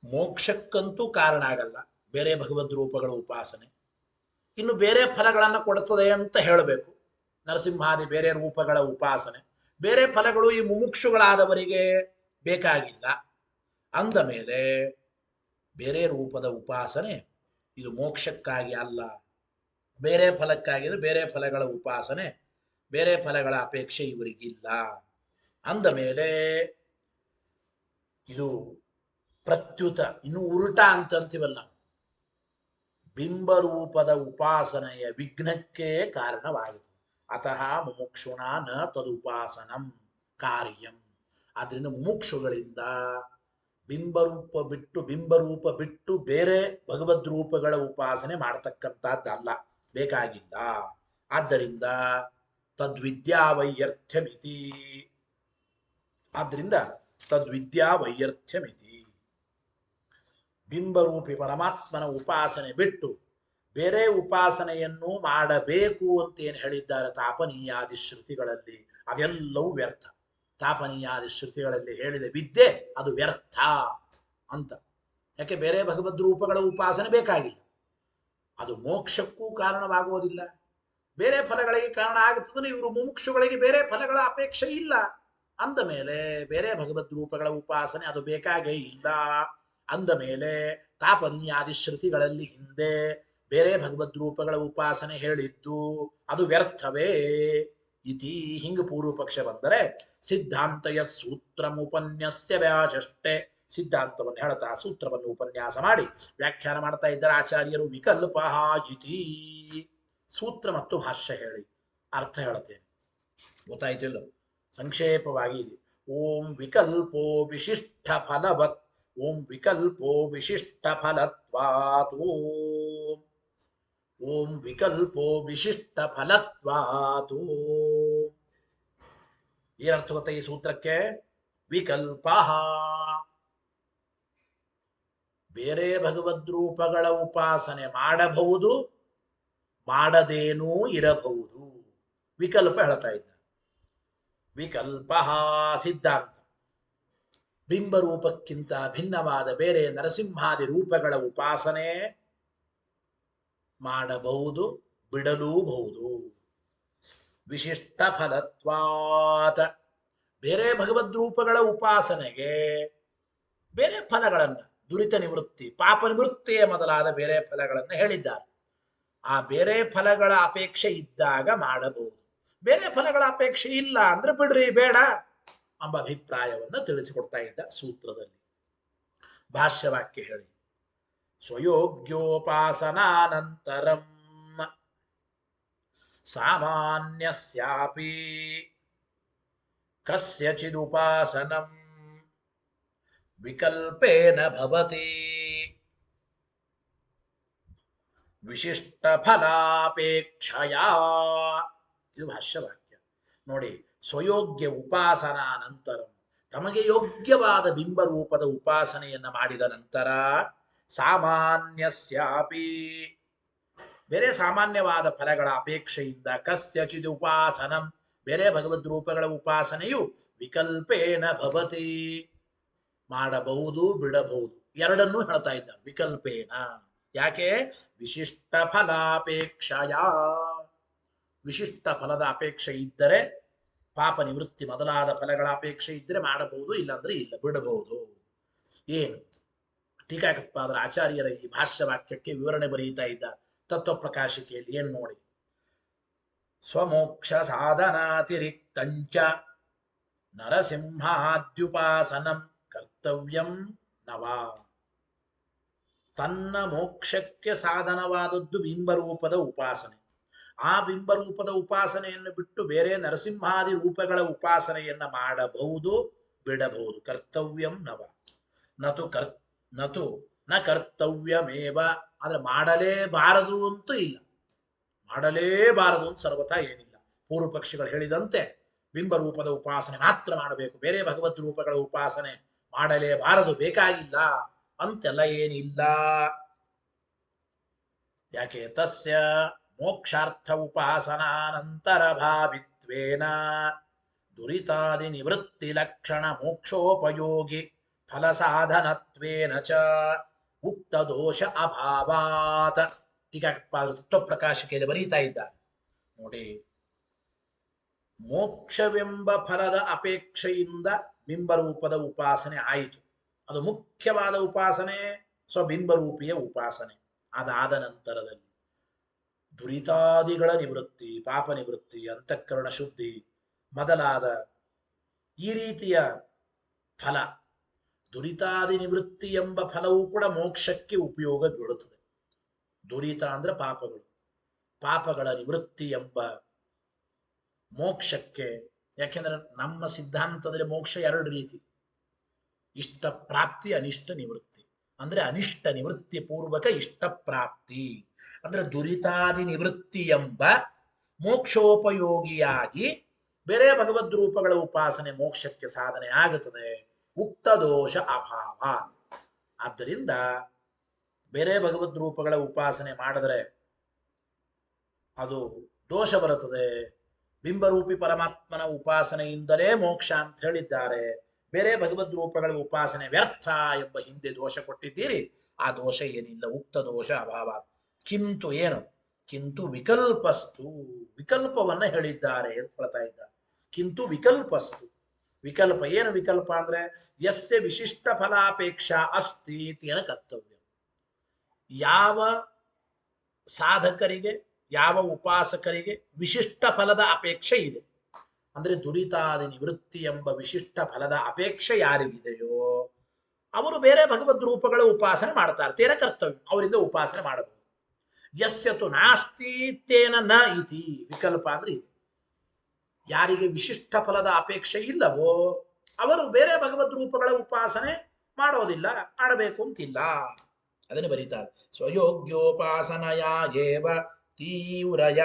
ಮೋಕ್ಷಕ್ಕಂತೂ ಕಾರಣ ಆಗಲ್ಲ ಬೇರೆ ಭಗವದ್ ರೂಪಗಳ ಉಪಾಸನೆ. ಇನ್ನು ಬೇರೆ ಫಲಗಳನ್ನು ಕೊಡುತ್ತದೆ ಅಂತ ಹೇಳಬೇಕು. ನರಸಿಂಹಾದಿ ಬೇರೆ ರೂಪಗಳ ಉಪಾಸನೆ, ಬೇರೆ ಫಲಗಳು ಈ ಮುಮುಕ್ಷುಗಳಾದವರಿಗೆ ಬೇಕಾಗಿಲ್ಲ ಅಂದ ಮೇಲೆ ಬೇರೆ ರೂಪದ ಉಪಾಸನೆ ಇದು ಮೋಕ್ಷಕ್ಕಾಗಿ ಅಲ್ಲ, ಬೇರೆ ಫಲಕ್ಕಾಗಿದ್ರೆ ಬೇರೆ ಫಲಗಳ ಉಪಾಸನೆ, ಬೇರೆ ಫಲಗಳ ಅಪೇಕ್ಷೆ ಇವರಿಗಿಲ್ಲ ಅಂದ ಮೇಲೆ ಇದು ಪ್ರತ್ಯುತ, ಇನ್ನು ಉಲ್ಟಾ ಅಂತಂತೀವಲ್ಲ, ಬಿಂಬರೂಪದ ಉಪಾಸನೆಯ ವಿಘ್ನಕ್ಕೆ ಕಾರಣವಾಗುತ್ತದೆ. ಅತಃ ಮುಮುಕ್ಷುಣ ನ ತದುಪಾಸನಂ ಕಾರ್ಯಂ. ಆದ್ರಿಂದ ಮುಮುಕ್ಷುಗಳಿಂದ ಬಿಂಬರೂಪ ಬಿಟ್ಟು ಬೇರೆ ಭಗವದ್ ರೂಪಗಳ ಉಪಾಸನೆ ಮಾಡತಕ್ಕಂಥದ್ದಲ್ಲ, ಬೇಕಾಗಿಲ್ಲ. ಆದ್ದರಿಂದ ತದ್ವಿದ್ಯಾ ವೈಯರ್ಥ್ಯಮಿತಿ. ಆದ್ದರಿಂದ ತದ್ವಿದ್ಯಾ ವೈಯರ್ಥ್ಯಮಿತಿ. ಬಿಂಬರೂಪಿ ಪರಮಾತ್ಮನ ಉಪಾಸನೆ ಬಿಟ್ಟು ಬೇರೆ ಉಪಾಸನೆಯನ್ನು ಮಾಡಬೇಕು ಅಂತ ಏನು ಹೇಳಿದ್ದಾರೆ ತಾಪನೀಯಾದಿ ಶ್ರುತಿಗಳಲ್ಲಿ, ಅದೆಲ್ಲವೂ ವ್ಯರ್ಥ. ತಾಪನೀಯಾದಿ ಶ್ರುತಿಗಳಲ್ಲಿ ಹೇಳಿದ ವಿದ್ಯೆ ಅದು ವ್ಯರ್ಥ ಅಂತ. ಯಾಕೆ? ಬೇರೆ ಭಗವದ್ ರೂಪಗಳ ಉಪಾಸನೆ ಬೇಕಾಗಿಲ್ಲ, ಅದು ಮೋಕ್ಷಕ್ಕೂ ಕಾರಣವಾಗುವುದಿಲ್ಲ, ಬೇರೆ ಫಲಗಳಿಗೆ ಕಾರಣ ಆಗುತ್ತದೆ. ಇವರು ಮುಮುಕ್ಷುಗಳಿಗೆ ಬೇರೆ ಫಲಗಳ ಅಪೇಕ್ಷೆ ಇಲ್ಲ ಅಂದ ಮೇಲೆ ಬೇರೆ ಭಗವದ್ ರೂಪಗಳ ಉಪಾಸನೆ ಅದು ಬೇಕಾಗೇ ಇಲ್ಲ. ಅಂದ ಮೇಲೆ ತಾಪನೀಯಾದಿ ಶ್ರುತಿಗಳಲ್ಲಿ ಹಿಂದೆ ಬೇರೆ ಭಗವದ್ ರೂಪಗಳ ಉಪಾಸನೆ ಹೇಳಿದ್ದು ಅದು ವ್ಯರ್ಥವೇ ಇತಿ. ಹಿಂಗ ಪೂರ್ವ ಪಕ್ಷ ಬಂದರೆ ಸಿದ್ಧಾಂತಯ ಸೂತ್ರಮುಪನ್ಯಸ್ಯ ವ್ಯಾಚಷ್ಟೆ. ಸಿದ್ಧಾಂತವನ್ನು ಹೇಳ್ತಾ ಸೂತ್ರವನ್ನು ಉಪನ್ಯಾಸ ಮಾಡಿ ವ್ಯಾಖ್ಯಾನ ಮಾಡ್ತಾ ಇದ್ದಾರೆ ಆಚಾರ್ಯರು. ವಿಕಲ್ಪ ಇತಿ. ಸೂತ್ರ ಮತ್ತು ಭಾಷ್ಯ ಹೇಳಿ ಅರ್ಥ ಹೇಳುತ್ತೇನೆ, ಗೊತ್ತಾಯ್ತಿಲ್ಲ? ಸಂಕ್ಷೇಪವಾಗಿ ಇದೆ. ಓಂ ವಿಕಲ್ಪೋ ವಿಶಿಷ್ಟ ಫಲವತ್. ಓಂ ವಿಕಲ್ಪೋ ವಿಶಿಷ್ಟ ಫಲತ್ವಾತ್. ಓಂ ವಿಕಲ್ಪೋ ವಿಶಿಷ್ಟ ಫಲತ್ವಾತ್. ಏನರ್ಥ ಗೊತ್ತಾ ಈ ಸೂತ್ರಕ್ಕೆ? ವಿಕಲ್ಪ, ಬೇರೆ ಭಗವದ್ ರೂಪಗಳ ಉಪಾಸನೆ ಮಾಡಬಹುದು, ಮಾಡದೇನೂ ಇರಬಹುದು. ವಿಕಲ್ಪ ಹೇಳ್ತಾ ಇದ್ದ. ವಿಕಲ್ಪ ಸಿದ್ಧಾಂತ. ಬಿಂಬರೂಪಕ್ಕಿಂತ ಭಿನ್ನವಾದ ಬೇರೆ ನರಸಿಂಹಾದಿ ರೂಪಗಳ ಉಪಾಸನೆ ಮಾಡಬಹುದು, ಬಿಡಲೂಬಹುದು. ವಿಶಿಷ್ಟ ಫಲತ್ವಾತ್. ಬೇರೆ ಭಗವದ್ ರೂಪಗಳ ಉಪಾಸನೆಗೆ ಬೇರೆ ಫಲಗಳನ್ನು, ದುರಿತ ನಿವೃತ್ತಿ, ಪಾಪ ನಿವೃತ್ತಿಯ ಮೊದಲಾದ ಬೇರೆ ಫಲಗಳನ್ನು ಹೇಳಿದ್ದಾರೆ. ಆ ಬೇರೆ ಫಲಗಳ ಅಪೇಕ್ಷೆ ಇದ್ದಾಗ ಮಾಡಬಹುದು, ಬೇರೆ ಫಲಗಳ ಅಪೇಕ್ಷೆ ಇಲ್ಲ ಅಂದ್ರೆ ಬಿಡ್ರಿ, ಬೇಡ ಎಂಬ ಅಭಿಪ್ರಾಯವನ್ನು ತಿಳಿಸಿಕೊಡ್ತಾ ಇದ್ದ ಸೂತ್ರದಲ್ಲಿ. ಭಾಷ್ಯವಾಕ್ಯ ಹೇಳಿ. ಸ್ವಯೋಗ್ಯೋಪಾಸನಾನಂತರಂ ಸಾಮಾನ್ಯಸ್ಯಾಪಿ ಕಸ್ಯಚಿದುಪಾಸನಂ ವಿಕಲ್ಪೇನ ಭವತಿ ವಿಶಿಷ್ಟ ಫಲಾಪೇಕ್ಷಯ. ಇದು ಭಾಷ್ಯವಾಕ್ಯ ನೋಡಿ. ಸ್ವಯೋಗ್ಯ ಉಪಾಸನಾ ನಂತರ, ತಮಗೆ ಯೋಗ್ಯವಾದ ಬಿಂಬರೂಪದ ಉಪಾಸನೆಯನ್ನು ಮಾಡಿದ ನಂತರ ಸಾಮಾನ್ಯಸ್ಯಾಪಿ, ಬೇರೆ ಸಾಮಾನ್ಯವಾದ ಫಲಗಳ ಅಪೇಕ್ಷೆಯಿಂದ ಕಸ್ಯಚಿದ್ ಉಪಾಸನಂ, ಬೇರೆ ಭಗವದ್ ರೂಪಗಳ ಉಪಾಸನೆಯು ವಿಕಲ್ಪೇನ ಭವತಿ, ಮಾಡಬಹುದು ಬಿಡಬಹುದು, ಎರಡನ್ನೂ ಹೇಳ್ತಾ ಇದ್ದಾರೆ. ವಿಕಲ್ಪೇನ ಯಾಕೆ? ವಿಶಿಷ್ಟ ಫಲಾಪೇಕ್ಷಯ. ವಿಶಿಷ್ಟ ಫಲದ ಅಪೇಕ್ಷೆ ಇದ್ದರೆ, ಪಾಪ ನಿವೃತ್ತಿ ಮೊದಲಾದ ಫಲಗಳ ಅಪೇಕ್ಷೆ ಇದ್ದರೆ ಮಾಡಬಹುದು, ಇಲ್ಲಾಂದ್ರೆ ಇಲ್ಲ, ಬಿಡಬಹುದು. ಏನು ಟೀಕಾಕೃತ್ಪಾದರ ಆಚಾರ್ಯರ ಈ ಭಾಷ್ಯವಾಕ್ಯಕ್ಕೆ ವಿವರಣೆ ಬರೆಯುತ್ತಾ ಇದ್ದ ತತ್ವಪ್ರಕಾಶಿಕೆಯಲ್ಲಿ ಏನು ನೋಡಿ. ಸ್ವಮೋಕ್ಷ ಸಾಧನಾತಿರಿಕ್ತಂಚ ನರಸಿಂಹಾದ್ಯುಪಾಸನಂ ಕರ್ತವ್ಯಂ ನವಾ. ತನ್ನ ಮೋಕ್ಷಕ್ಕೆ ಸಾಧನವಾದದ್ದು ಬಿಂಬರೂಪದ ಉಪಾಸನೆ. ಆ ಬಿಂಬರೂಪದ ಉಪಾಸನೆಯನ್ನು ಬಿಟ್ಟು ಬೇರೆ ನರಸಿಂಹಾದಿ ರೂಪಗಳ ಉಪಾಸನೆಯನ್ನ ಮಾಡಬಹುದು, ಬಿಡಬಹುದು. ಕರ್ತವ್ಯಂ ನವ ನತು ನ ಕರ್ತವ್ಯಮೇವ. ಆದ್ರೆ ಮಾಡಲೇಬಾರದು ಅಂತೂ ಇಲ್ಲ, ಮಾಡಲೇಬಾರದು ಅಂತ ಸರ್ವತಾ ಏನಿಲ್ಲ. ಪೂರ್ವ ಪಕ್ಷಿಗಳು ಹೇಳಿದಂತೆ ಬಿಂಬರೂಪದ ಉಪಾಸನೆ ಮಾತ್ರ ಮಾಡಬೇಕು, ಬೇರೆ ಭಗವದ್ ರೂಪಗಳ ಉಪಾಸನೆ ಮಾಡಲೇಬಾರದು, ಬೇಕಾಗಿಲ್ಲ ಅಂತೆಲ್ಲ ಏನಿಲ್ಲ. ಯಾಕೆ? ತಸ್ಯ ಮೋಕ್ಷಾರ್ಥ ಉಪಾಸನಾನಂತರ ಭಾವಿತ್ವೇನ ದುರಿತಾದಿ ನಿವೃತ್ತಿ ಲಕ್ಷಣ ಮೋಕ್ಷೋಪಯೋಗಿ ಫಲ ಸಾಧನತ್ವೇನ ಚ ಉಕ್ತ ದೋಷ ಅಭಾವಾತ್. ಟೀಕಾಕೃತ್ಪಾದರು ತತ್ವಪ್ರಕಾಶಿಕೆಯಲ್ಲಿ ಬರೀತಾ ಇದ್ದಾರೆ ನೋಡಿ. ಮೋಕ್ಷವೆಂಬ ಫಲದ ಅಪೇಕ್ಷೆಯಿಂದ ಬಿಂಬರೂಪದ ಉಪಾಸನೆ ಆಯಿತು, ಅದು ಮುಖ್ಯವಾದ ಉಪಾಸನೆ, ಸ್ವಬಿಂಬರೂಪಿಯ ಉಪಾಸನೆ. ಅದಾದ ನಂತರದಲ್ಲಿ ದುರಿತಾದಿಗಳ ನಿವೃತ್ತಿ, ಪಾಪ ನಿವೃತ್ತಿ, ಅಂತಃಕರಣ ಶುದ್ಧಿ ಮೊದಲಾದ ಈ ರೀತಿಯ ಫಲ, ದುರಿತಾದಿ ನಿವೃತ್ತಿ ಎಂಬ ಫಲವೂ ಕೂಡ ಮೋಕ್ಷಕ್ಕೆ ಉಪಯೋಗ ಬೀಳುತ್ತದೆ. ದುರಿತ ಅಂದ್ರೆ ಪಾಪಗಳು, ಪಾಪಗಳ ನಿವೃತ್ತಿ ಎಂಬ ಮೋಕ್ಷಕ್ಕೆ. ಯಾಕೆಂದ್ರೆ ನಮ್ಮ ಸಿದ್ಧಾಂತದಲ್ಲಿ ಮೋಕ್ಷ ಎರಡು ರೀತಿ: ಇಷ್ಟ ಪ್ರಾಪ್ತಿ, ಅನಿಷ್ಟ ನಿವೃತ್ತಿ. ಅಂದ್ರೆ ಅನಿಷ್ಟ ನಿವೃತ್ತಿ ಪೂರ್ವಕ ಇಷ್ಟ ಪ್ರಾಪ್ತಿ. ಅಂದ್ರೆ ದುರಿತಾದಿ ನಿವೃತ್ತಿ ಎಂಬ ಮೋಕ್ಷೋಪಯೋಗಿಯಾಗಿ ಬೇರೆ ಭಗವದ್ ರೂಪಗಳ ಉಪಾಸನೆ ಮೋಕ್ಷಕ್ಕೆ ಸಾಧನೆ ಆಗುತ್ತದೆ. ಉಕ್ತ ದೋಷ ಅಭಾವ. ಆದ್ದರಿಂದ ಬೇರೆ ಭಗವದ್ ರೂಪಗಳ ಉಪಾಸನೆ ಮಾಡಿದ್ರೆ ಅದು ದೋಷ ಬರುತ್ತದೆ. ಬಿಂಬರೂಪಿ ಪರಮಾತ್ಮನ ಉಪಾಸನೆಯಿಂದಲೇ ಮೋಕ್ಷ ಅಂತ ಹೇಳಿದ್ದಾರೆ. ಬೇರೆ ಭಗವದ್ ರೂಪಗಳ ಉಪಾಸನೆ ವ್ಯರ್ಥ ಎಂಬ ಹಿಂದೆ ದೋಷ ಕೊಟ್ಟಿದ್ದೀರಿ. ಆ ದೋಷ ಏನಿಲ್ಲ, ಉಕ್ತ ದೋಷ ಅಭಾವ. ಕಿಂತು ಏನು? ಕಿಂತು ವಿಕಲ್ಪಸ್ತು. ವಿಕಲ್ಪವನ್ನ ಹೇಳಿದ್ದಾರೆ ಅಂತ ಹೇಳ್ತಾ ಇದ್ದಾರೆ. ಕಿಂತು ವಿಕಲ್ಪಸ್ತು. ವಿಕಲ್ಪ ಏನು? ವಿಕಲ್ಪ ಅಂದ್ರೆ ಯಸ್ಯ ವಿಶಿಷ್ಟ ಫಲಾಪೇಕ್ಷಾ ಅಸ್ತಿ ತೇನ ಕರ್ತವ್ಯ. ಯಾವ ಸಾಧಕರಿಗೆ, ಯಾವ ಉಪಾಸಕರಿಗೆ ವಿಶಿಷ್ಟ ಫಲದ ಅಪೇಕ್ಷೆ ಇದೆ, ಅಂದ್ರೆ ದುರಿತಾದಿ ನಿವೃತ್ತಿ ಎಂಬ ವಿಶಿಷ್ಟ ಫಲದ ಅಪೇಕ್ಷೆ ಯಾರಿಗಿದೆಯೋ ಅವರು ಬೇರೆ ಭಗವದ್ ರೂಪಗಳ ಉಪಾಸನೆ ಮಾಡ್ತಾರೆ. ತೇನ ಕರ್ತವ್ಯ, ಅವರಿಂದ ಉಪಾಸನೆ ಮಾಡಬಹುದು. ಯಸ್ಯತು ನಾಸ್ತಿ ತೇನ ನ ಇತಿ. ವಿಕಲ್ಪ ಅಂದ್ರೆ ಇದು. ಯಾರಿಗೆ ವಿಶಿಷ್ಟ ಫಲದ ಅಪೇಕ್ಷೆ ಇಲ್ಲವೋ ಅವರು ಬೇರೆ ಭಗವದ್ ರೂಪಗಳ ಉಪಾಸನೆ ಮಾಡೋದಿಲ್ಲ, ಮಾಡಬೇಕು ಅಂತಿಲ್ಲ. ಅದನ್ನು ಬರೀತಾರೆ. ಸ್ವಯೋಗ್ಯೋಪಾಸನಯ ಏವ ತೀವ್ರಯ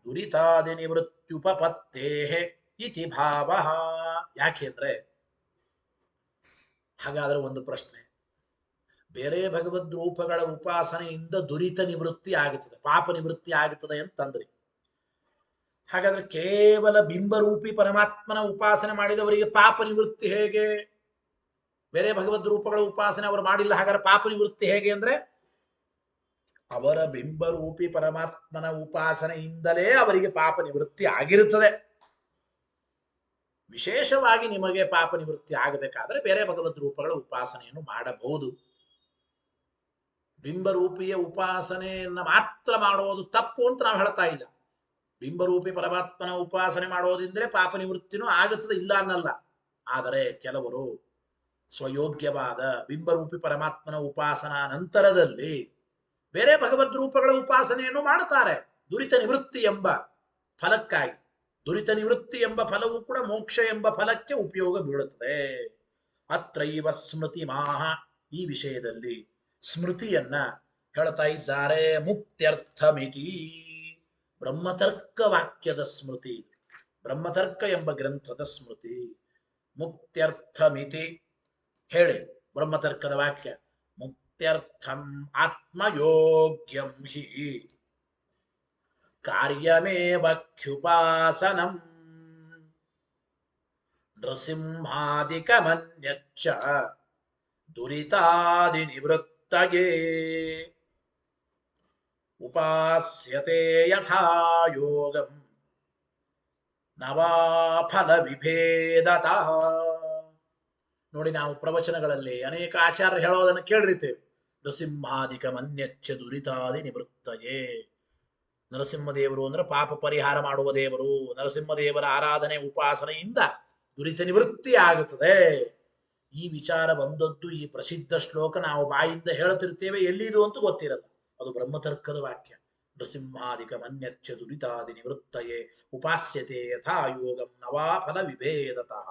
ದುರಿತಾದಿ ನಿವೃತ್ಯುಪಪತ್ತೇ ಇತಿ ಭಾವ. ಯಾಕೆಂದ್ರೆ, ಹಾಗಾದ್ರೆ ಒಂದು ಪ್ರಶ್ನೆ: ಬೇರೆ ಭಗವದ್ ರೂಪಗಳ ಉಪಾಸನೆಯಿಂದ ದುರಿತ ನಿವೃತ್ತಿ ಆಗುತ್ತದೆ, ಪಾಪ ನಿವೃತ್ತಿ ಆಗುತ್ತದೆ ಅಂತಂದ್ರಿ. ಹಾಗಾದ್ರೆ ಕೇವಲ ಬಿಂಬರೂಪಿ ಪರಮಾತ್ಮನ ಉಪಾಸನೆ ಮಾಡಿದವರಿಗೆ ಪಾಪ ನಿವೃತ್ತಿ ಹೇಗೆ? ಬೇರೆ ಭಗವದ್ ರೂಪಗಳ ಉಪಾಸನೆ ಅವರು ಮಾಡಿಲ್ಲ, ಹಾಗಾದ್ರೆ ಪಾಪ ನಿವೃತ್ತಿ ಹೇಗೆ ಅಂದ್ರೆ, ಅವರ ಬಿಂಬರೂಪಿ ಪರಮಾತ್ಮನ ಉಪಾಸನೆಯಿಂದಲೇ ಅವರಿಗೆ ಪಾಪ ನಿವೃತ್ತಿ ಆಗಿರುತ್ತದೆ. ವಿಶೇಷವಾಗಿ ನಿಮಗೆ ಪಾಪ ನಿವೃತ್ತಿ ಆಗಬೇಕಾದ್ರೆ ಬೇರೆ ಭಗವದ್ ರೂಪಗಳ ಉಪಾಸನೆಯನ್ನು ಮಾಡಬಹುದು. ಬಿಂಬರೂಪಿಯ ಉಪಾಸನೆಯನ್ನ ಮಾತ್ರ ಮಾಡೋದು ತಪ್ಪು ಅಂತ ನಾವು ಹೇಳ್ತಾ ಇಲ್ಲ. ಬಿಂಬರೂಪಿ ಪರಮಾತ್ಮನ ಉಪಾಸನೆ ಮಾಡೋದಿಂದಲೇ ಪಾಪ ನಿವೃತ್ತಿನೂ ಆಗುತ್ತದೆ, ಇಲ್ಲ ಅನ್ನಲ್ಲ. ಆದರೆ ಕೆಲವರು ಸ್ವಯೋಗ್ಯವಾದ ಬಿಂಬರೂಪಿ ಪರಮಾತ್ಮನ ಉಪಾಸನಾ ನಂತರದಲ್ಲಿ ಬೇರೆ ಭಗವದ್ ರೂಪಗಳ ಉಪಾಸನೆಯನ್ನು ಮಾಡುತ್ತಾರೆ ದುರಿತ ನಿವೃತ್ತಿ ಎಂಬ ಫಲಕ್ಕಾಗಿ. ದುರಿತ ನಿವೃತ್ತಿ ಎಂಬ ಫಲವು ಕೂಡ ಮೋಕ್ಷ ಎಂಬ ಫಲಕ್ಕೆ ಉಪಯೋಗ ಬೀಳುತ್ತದೆ. ಅತ್ರೈವ ಸ್ಮೃತಿ ಮಾಹ. ಈ ವಿಷಯದಲ್ಲಿ ಸ್ಮೃತಿಯನ್ನ ಹೇಳ್ತಾ ಇದ್ದಾರೆ. ಮುಕ್ತ್ಯರ್ಥಮಿತಿ. ಬ್ರಹ್ಮತರ್ಕ ವಾಕ್ಯದ ಸ್ಮೃತಿ, ಬ್ರಹ್ಮತರ್ಕ ಎಂಬ ಗ್ರಂಥದ ಸ್ಮೃತಿ. ಮುಕ್ತ್ಯರ್ಥಮಿತಿ ಹೇಳಿ. ಬ್ರಹ್ಮತರ್ಕದ ವಾಕ್ಯ: ಮುಕ್ತ್ಯರ್ಥಂ ಆತ್ಮಯೋಗ್ಯಂ ಹಿ ಕಾರ್ಯಮೇವಖ್ಯುಪಾಸನಂ ನೃಸಿಂಹಾದಿಕಮನ್ಯಚ್ಚ ದುರಿತಾದಿ ನಿವೃತ್ತಯೇ ಉಪಾಸ್ಯತೆ ಯಥಾ ಯೋಗಂ ನವಾ ಫಲ ವಿಭೇದತಃ. ನೋಡಿ, ನಾವು ಪ್ರವಚನಗಳಲ್ಲಿ ಅನೇಕ ಆಚಾರ್ಯರು ಹೇಳೋದನ್ನು ಕೇಳಿರ್ತೇವೆ. ನೃಸಿಂಹಾದಿಕಮನ್ಯಚ್ಚ ದುರಿತಾದಿ ನಿವೃತ್ತಯೇ. ನರಸಿಂಹದೇವರು ಅಂದ್ರೆ ಪಾಪ ಪರಿಹಾರ ಮಾಡುವ ದೇವರು. ನರಸಿಂಹದೇವರ ಆರಾಧನೆ ಉಪಾಸನೆಯಿಂದ ದುರಿತ ನಿವೃತ್ತಿ ಆಗುತ್ತದೆ. ಈ ವಿಚಾರ ಬಂದದ್ದು ಈ ಪ್ರಸಿದ್ಧ ಶ್ಲೋಕ ನಾವು ಬಾಯಿಂದ ಹೇಳುತ್ತಿರ್ತೇವೆ, ಎಲ್ಲಿದು ಅಂತ ಗೊತ್ತಿರಲ್ಲ. ಅದು ಬ್ರಹ್ಮತರ್ಕದ ವಾಕ್ಯ. ನೃಸಿಂಹಾದಿಕಮನ್ಯಚ್ಚ ದುರಿತಾದಿ ನಿವೃತ್ತಯೇ ಉಪಾಸ್ಯತೆ ಯಥಾ ಯೋಗಂ ನವಾ ಫಲ ವಿಭೇದತಃ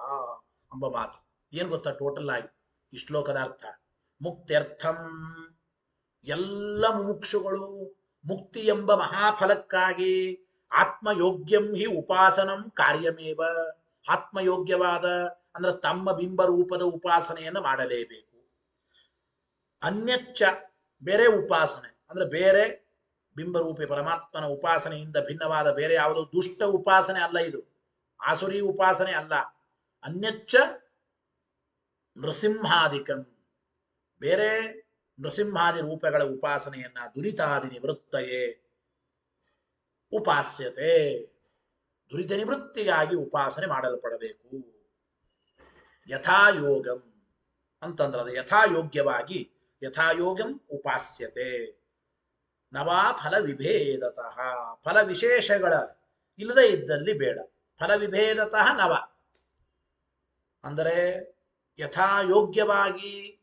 ಎಂಬ ಮಾತು. ಏನು ಗೊತ್ತಾ ಟೋಟಲ್ ಆಗಿ ಈ ಶ್ಲೋಕದ ಅರ್ಥ? ಮುಕ್ತ್ಯರ್ಥಂ, ಎಲ್ಲ ಮುಮುಕ್ಷುಗಳು ಮುಕ್ತಿ ಎಂಬ ಮಹಾಫಲಕ್ಕಾಗಿ ಆತ್ಮಯೋಗ್ಯಂ ಹಿ ಉಪಾಸನಂ ಕಾರ್ಯಮೇವ. ಆತ್ಮಯೋಗ್ಯವಾದ ಅಂದ್ರೆ ತಮ್ಮ ಬಿಂಬರೂಪದ ಉಪಾಸನೆಯನ್ನು ಮಾಡಲೇಬೇಕು. ಅನ್ಯಚ್ಚ, ಬೇರೆ ಉಪಾಸನೆ ಅಂದ್ರೆ ಬೇರೆ ಬಿಂಬರೂಪಿ ಪರಮಾತ್ಮನ ಉಪಾಸನೆಯಿಂದ ಭಿನ್ನವಾದ ಬೇರೆ ಯಾವುದೋ ದುಷ್ಟ ಉಪಾಸನೆ ಅಲ್ಲ, ಇದು ಆಸುರಿ ಉಪಾಸನೆ ಅಲ್ಲ. ಅನ್ಯಚ್ಚ ನೃಸಿಂಹಾದಿಕಂ, ಬೇರೆ ನೃಸಿಂಹಾದಿ ರೂಪಗಳ ಉಪಾಸನೆಯನ್ನ ದುರಿತಾದಿ ನಿವೃತ್ತಯೇ ಉಪಾಸ್ಯತೆ, ದುರಿತ ನಿವೃತ್ತಿಗಾಗಿ ಉಪಾಸನೆ ಮಾಡಲ್ಪಡಬೇಕು. ಯಥಾಯೋಗಂ ಅಂತಂದ್ರೆ ಅದು ಯಥಾಯೋಗ್ಯವಾಗಿ, ಯಥಾಯೋಗಂ ಉಪಾಸ್ಯತೆ. ನವಾ ಫಲ ವಿಭೇದತಃ, ಫಲ ವಿಶೇಷಗಳ ಇಲ್ಲದೆ ಇದ್ದಲ್ಲಿ ಬೇಡ. ಫಲ ವಿಭೇದತಃ ನವ ಅಂದರೆ ಯಥಾಯೋಗ್ಯವಾಗಿ